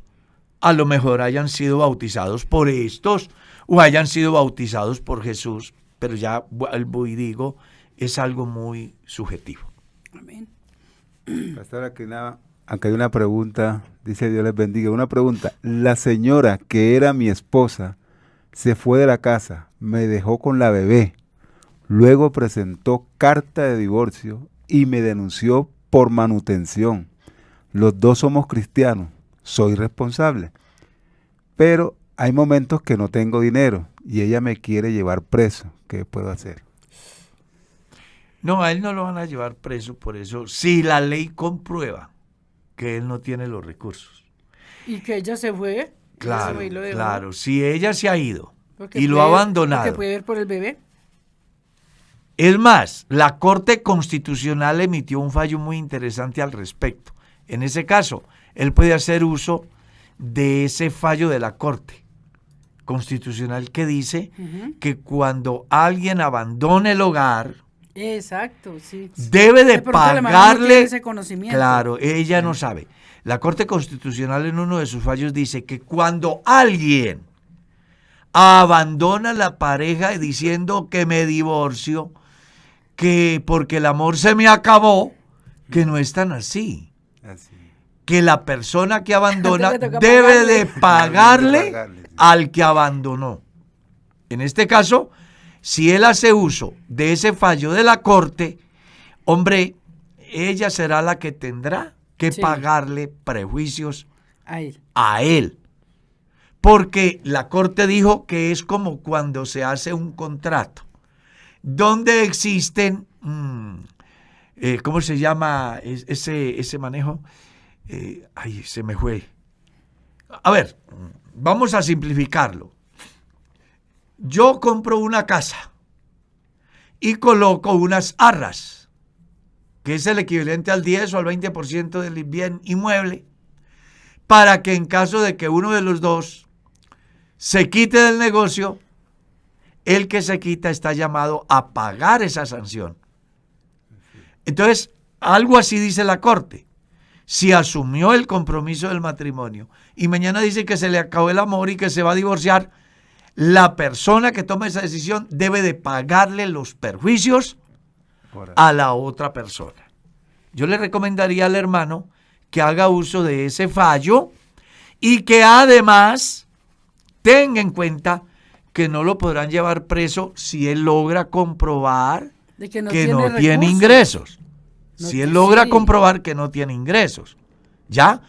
Speaker 3: a lo mejor hayan sido bautizados por estos o hayan sido bautizados por Jesús, pero ya vuelvo y digo, es algo muy subjetivo.
Speaker 2: Amén.
Speaker 4: Pastor, aquí hay una pregunta, dice Dios les bendiga, una pregunta. La señora que era mi esposa se fue de la casa, me dejó con la bebé, luego presentó carta de divorcio y me denunció por manutención. Los 2 somos cristianos, soy responsable, pero hay momentos que no tengo dinero y ella me quiere llevar preso. ¿Qué puedo hacer?
Speaker 3: No, a él no lo van a llevar preso por eso, si la ley comprueba que él no tiene los recursos.
Speaker 2: ¿Y que ella se fue?
Speaker 3: Claro,
Speaker 2: ahí lo dejó.
Speaker 3: claro. Si ella se ha ido
Speaker 2: Porque
Speaker 3: y lo ha abandonado.
Speaker 2: Porque puede ver por el bebé.
Speaker 3: Es más, la Corte Constitucional emitió un fallo muy interesante al respecto. En ese caso, él puede hacer uso de ese fallo de la Corte Constitucional que dice que cuando alguien abandone el hogar,
Speaker 2: exacto, sí.
Speaker 3: debe de pagarle.
Speaker 2: No tiene ese conocimiento.
Speaker 3: Claro, ella no sabe. La Corte Constitucional en uno de sus fallos dice que cuando alguien abandona la pareja diciendo que me divorcio, que porque el amor se me acabó, que no es tan así. Que la persona que abandona debe de pagarle al que abandonó. En este caso, si él hace uso de ese fallo de la Corte, hombre, ella será la que tendrá que pagarle prejuicios a él. Porque la Corte dijo que es como cuando se hace un contrato, donde existen, ¿cómo se llama ese manejo? Se me fue. A ver, vamos a simplificarlo. Yo compro una casa y coloco unas arras, que es el equivalente al 10 o al 20% del bien inmueble, para que en caso de que uno de los dos se quite del negocio, el que se quita está llamado a pagar esa sanción. Entonces, algo así dice la Corte. Si asumió el compromiso del matrimonio y mañana dice que se le acabó el amor y que se va a divorciar, la persona que toma esa decisión debe de pagarle los perjuicios a la otra persona. Yo le recomendaría al hermano que haga uso de ese fallo y que además tenga en cuenta que no lo podrán llevar preso si él logra comprobar que no tiene ingresos. Si él logra comprobar que no tiene ingresos, ¿ya?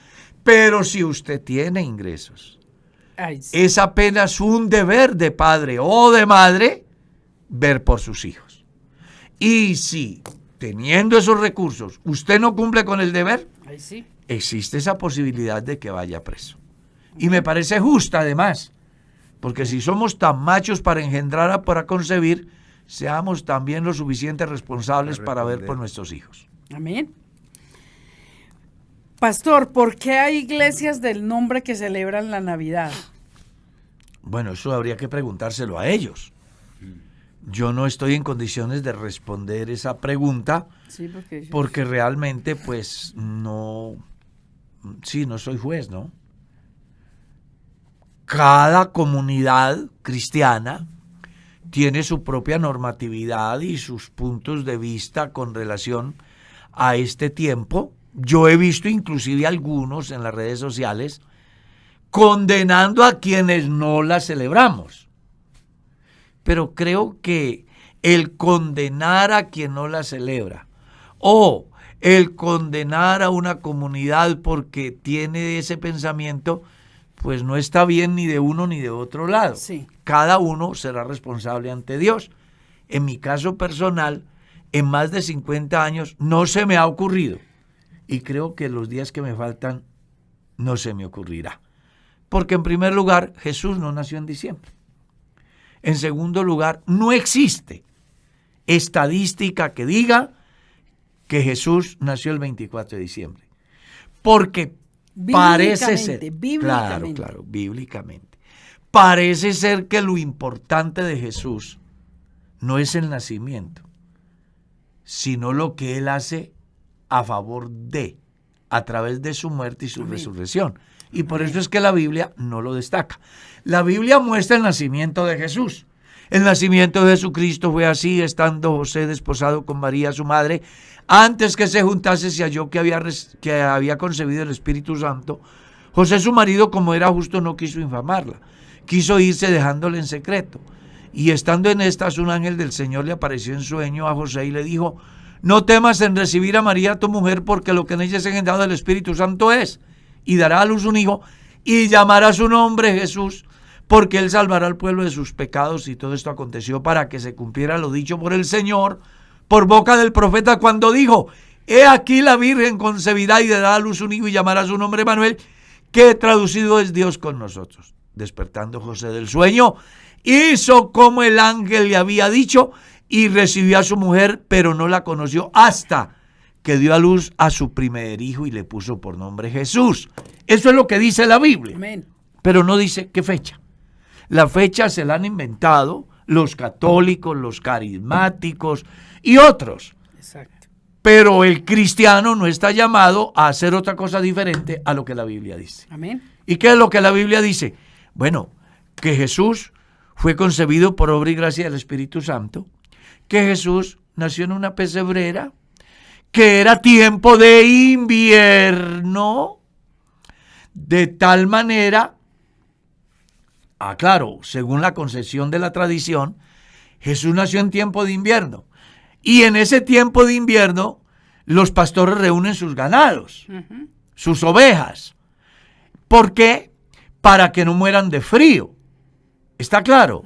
Speaker 3: Pero si usted tiene ingresos, es apenas un deber de padre o de madre ver por sus hijos. Y si, teniendo esos recursos, usted no cumple con el deber, existe esa posibilidad de que vaya preso. Y me parece justa además, porque si somos tan machos para engendrar, para concebir, seamos también lo suficiente responsables para ver por nuestros hijos.
Speaker 2: Amén. Pastor, ¿por qué hay iglesias del nombre que celebran la Navidad?
Speaker 3: Bueno, eso habría que preguntárselo a ellos. Yo no estoy en condiciones de responder esa pregunta, porque realmente, pues, no soy juez, ¿no? Cada comunidad cristiana tiene su propia normatividad y sus puntos de vista con relación a este tiempo. Yo he visto inclusive algunos en las redes sociales condenando a quienes no la celebramos. Pero creo que el condenar a quien no la celebra o el condenar a una comunidad porque tiene ese pensamiento, pues no está bien ni de uno ni de otro lado. Sí. Cada uno será responsable ante Dios. En mi caso personal, en más de 50 años no se me ha ocurrido, y creo que los días que me faltan no se me ocurrirá. Porque en primer lugar, Jesús no nació en diciembre. En segundo lugar, no existe estadística que diga que Jesús nació el 24 de diciembre. Porque parece ser, bíblicamente, parece ser que lo importante de Jesús no es el nacimiento, sino lo que Él hace a favor de, a través de su muerte y su resurrección. Y por eso es que la Biblia no lo destaca. La Biblia muestra el nacimiento de Jesús. El nacimiento de Jesucristo fue así, estando José desposado con María, su madre. Antes que se juntase, se halló que había concebido el Espíritu Santo. José, su marido, como era justo, no quiso infamarla. Quiso irse dejándola en secreto. Y estando en estas, un ángel del Señor le apareció en sueño a José y le dijo: no temas en recibir a María tu mujer, porque lo que en ella es engendrado del Espíritu Santo es, y dará a luz un hijo, y llamará su nombre Jesús, porque él salvará al pueblo de sus pecados. Y todo esto aconteció para que se cumpliera lo dicho por el Señor, por boca del profeta, cuando dijo: he aquí la Virgen concebirá y dará a luz un hijo y llamará su nombre Manuel, que traducido es Dios con nosotros. Despertando José del sueño, hizo como el ángel le había dicho y recibió a su mujer, pero no la conoció hasta que dio a luz a su primer hijo y le puso por nombre Jesús. Eso es lo que dice la Biblia.
Speaker 2: Amén.
Speaker 3: Pero no dice qué fecha. La fecha se la han inventado los católicos, los carismáticos y otros.
Speaker 2: Exacto.
Speaker 3: Pero el cristiano no está llamado a hacer otra cosa diferente a lo que la Biblia dice.
Speaker 2: Amén.
Speaker 3: ¿Y qué es lo que la Biblia dice? Bueno, que Jesús fue concebido por obra y gracia del Espíritu Santo, que Jesús nació en una pesebrera, que era tiempo de invierno, de tal manera, claro, según la concepción de la tradición, Jesús nació en tiempo de invierno. Y en ese tiempo de invierno, los pastores reúnen sus ganados, sus ovejas. ¿Por qué? Para que no mueran de frío. ¿Está claro?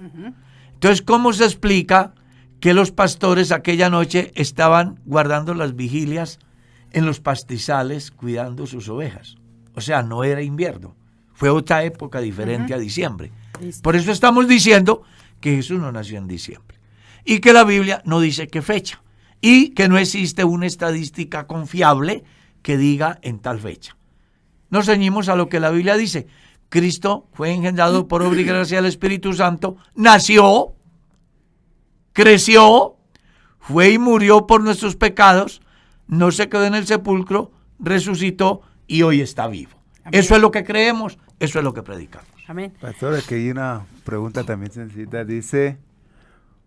Speaker 3: Entonces, ¿cómo se explica que los pastores aquella noche estaban guardando las vigilias en los pastizales cuidando sus ovejas? O sea, no era invierno. Fue otra época diferente a diciembre.
Speaker 2: Listo.
Speaker 3: Por eso estamos diciendo que Jesús no nació en diciembre. Y que la Biblia no dice qué fecha. Y que no existe una estadística confiable que diga en tal fecha. Nos ceñimos a lo que la Biblia dice. Cristo fue engendrado por obra y gracia del Espíritu Santo, nació, creció, fue y murió por nuestros pecados, no se quedó en el sepulcro, resucitó y hoy está vivo. Amén. Eso es lo que creemos, eso es lo que predicamos.
Speaker 2: Amén.
Speaker 4: Pastor, aquí hay una pregunta también sencilla. Dice,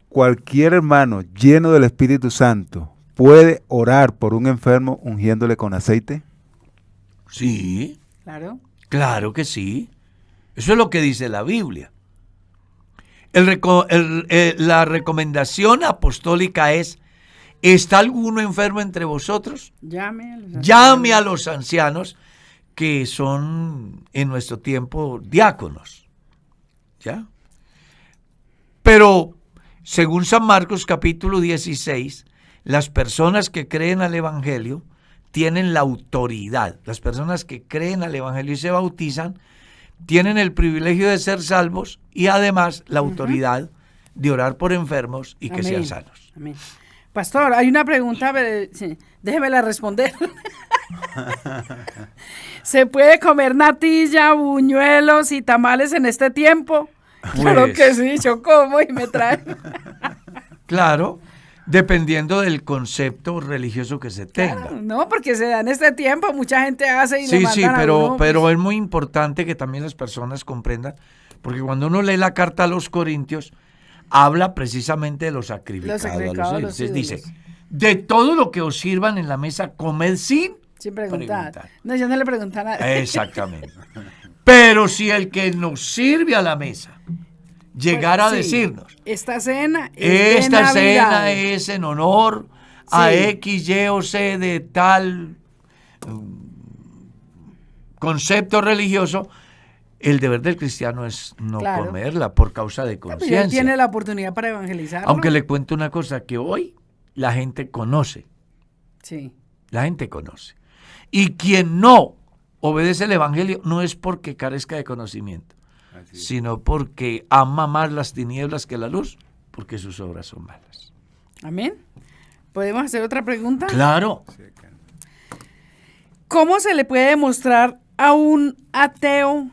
Speaker 4: ¿cualquier hermano lleno del Espíritu Santo puede orar por un enfermo ungiéndole con aceite?
Speaker 3: Sí.
Speaker 2: Claro.
Speaker 3: Claro que sí. Eso es lo que dice la Biblia. La recomendación apostólica es, ¿está alguno enfermo entre vosotros? Llame a los ancianos que son en nuestro tiempo diáconos. ¿Ya? Pero, según San Marcos capítulo 16, las personas que creen al Evangelio tienen la autoridad. Las personas que creen al Evangelio y se bautizan tienen el privilegio de ser salvos y además la autoridad de orar por enfermos y que sean sanos.
Speaker 2: Amén. Pastor, hay una pregunta, déjemela responder. ¿Se puede comer natilla, buñuelos y tamales en este tiempo?
Speaker 3: Pues,
Speaker 2: claro que sí, yo como y me traen.
Speaker 3: Claro. Dependiendo del concepto religioso que se tenga.
Speaker 2: Claro, no, porque se da en este tiempo, mucha gente hace y le mandan
Speaker 3: pero es muy importante que también las personas comprendan, porque cuando uno lee la carta a los Corintios, habla precisamente de los sacrificados a los ídolos. Dice, de todo lo que os sirvan en la mesa, comed sin preguntar.
Speaker 2: No, yo no le pregunto a nadie.
Speaker 3: Exactamente. Pero si el que nos sirve a la mesa llegar a decirnos,
Speaker 2: esta cena
Speaker 3: es en honor a X, Y o C de tal concepto religioso, el deber del cristiano es no comerla por causa de conciencia.
Speaker 2: Él tiene la oportunidad para evangelizar.
Speaker 3: Aunque le cuento una cosa, que hoy la gente conoce.
Speaker 2: Sí.
Speaker 3: La gente conoce. Y quien no obedece el evangelio no es porque carezca de conocimiento, sino porque ama más las tinieblas que la luz, porque sus obras son malas.
Speaker 2: Amén. ¿Podemos hacer otra pregunta?
Speaker 3: Claro.
Speaker 2: ¿Cómo se le puede demostrar a un ateo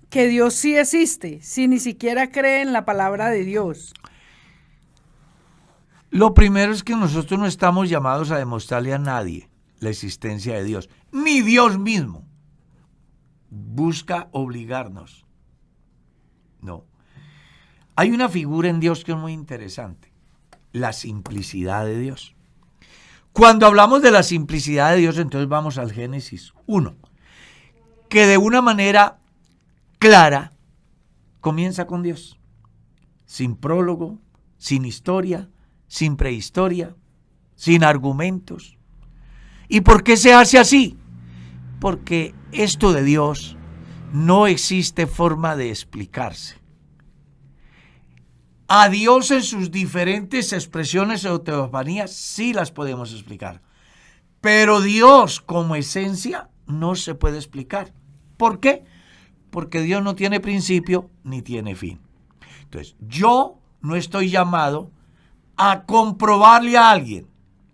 Speaker 2: que Dios sí existe, si ni siquiera cree en la palabra de Dios?
Speaker 3: Lo primero es que nosotros no estamos llamados a demostrarle a nadie la existencia de Dios, ni Dios mismo busca obligarnos. No. Hay una figura en Dios que es muy interesante, la simplicidad de Dios. Cuando hablamos de la simplicidad de Dios, entonces vamos al Génesis 1, que de una manera clara comienza con Dios, sin prólogo, sin historia, sin prehistoria, sin argumentos. ¿Y por qué se hace así? Porque esto de Dios no existe forma de explicarse. A Dios en sus diferentes expresiones o teofanías sí las podemos explicar, pero Dios como esencia no se puede explicar. ¿Por qué? porque Dios no tiene principio ni tiene fin. Entonces, yo no estoy llamado a comprobarle a alguien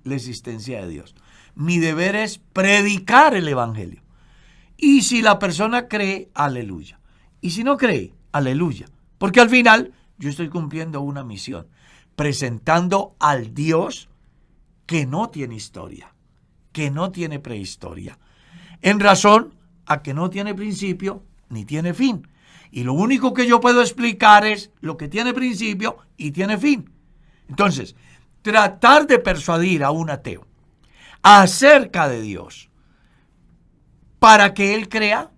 Speaker 3: la existencia de Dios. Mi deber es predicar el evangelio. Y si la persona cree, aleluya. Y si no cree, aleluya. Porque al final yo estoy cumpliendo una misión, presentando al Dios que no tiene historia, que no tiene prehistoria, en razón a que no tiene principio ni tiene fin. Y lo único que yo puedo explicar es lo que tiene principio y tiene fin. Entonces, tratar de persuadir a un ateo acerca de Dios para que él crea,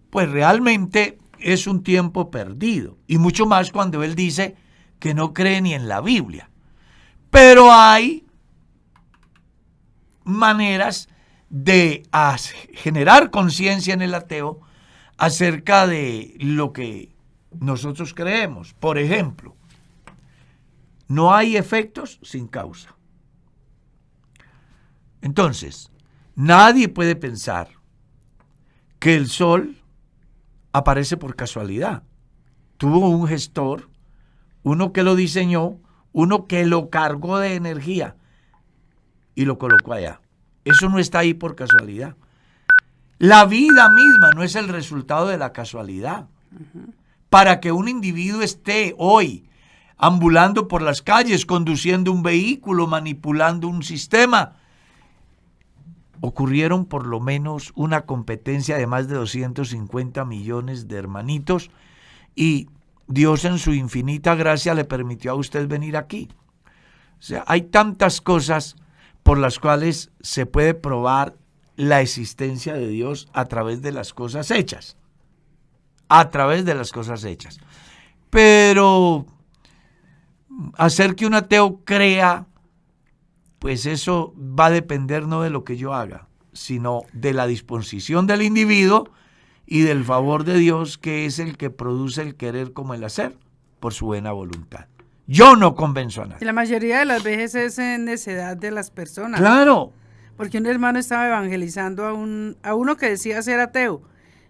Speaker 3: pues realmente es un tiempo perdido. Y mucho más cuando él dice que no cree ni en la Biblia. Pero hay maneras de generar conciencia en el ateo acerca de lo que nosotros creemos. Por ejemplo, no hay efectos sin causa. Entonces, nadie puede pensar que el sol aparece por casualidad. Tuvo un gestor, uno que lo diseñó, uno que lo cargó de energía y lo colocó allá. Eso no está ahí por casualidad. La vida misma no es el resultado de la casualidad. Para que un individuo esté hoy ambulando por las calles, conduciendo un vehículo, manipulando un sistema, ocurrieron por lo menos una competencia de más de 250 millones de hermanitos y Dios en su infinita gracia le permitió a usted venir aquí. O sea, hay tantas cosas por las cuales se puede probar la existencia de Dios a través de las cosas hechas. A través de las cosas hechas. Pero hacer que un ateo crea, pues eso va a depender no de lo que yo haga, sino de la disposición del individuo y del favor de Dios, que es el que produce el querer como el hacer, por su buena voluntad. Yo no convenzo a nadie.
Speaker 2: Y la mayoría de las veces es necedad de las personas.
Speaker 3: Claro.
Speaker 2: Porque un hermano estaba evangelizando a uno que decía ser ateo.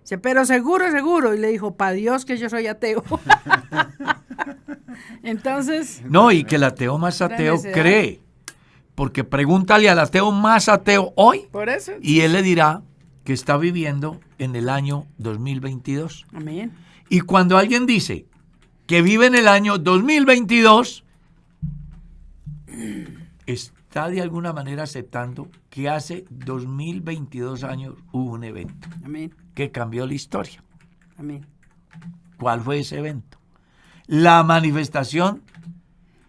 Speaker 2: Dice, pero seguro. Y le dijo, pa' Dios que yo soy ateo. Entonces.
Speaker 3: No, y que el ateo más ateo cree. Porque pregúntale al ateo más ateo hoy.
Speaker 2: Por eso.
Speaker 3: Y él le dirá que está viviendo en el año 2022.
Speaker 2: Amén.
Speaker 3: Y cuando alguien dice que vive en el año 2022, está de alguna manera aceptando que hace 2022 años hubo un evento.
Speaker 2: Amén.
Speaker 3: Que cambió la historia.
Speaker 2: Amén.
Speaker 3: ¿Cuál fue ese evento? La manifestación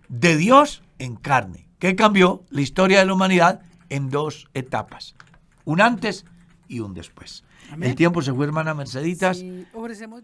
Speaker 3: de Dios en carne, que cambió la historia de la humanidad en dos etapas, un antes y un después. Amén. El tiempo se fue, hermana Merceditas.
Speaker 2: Sí, ofrecemos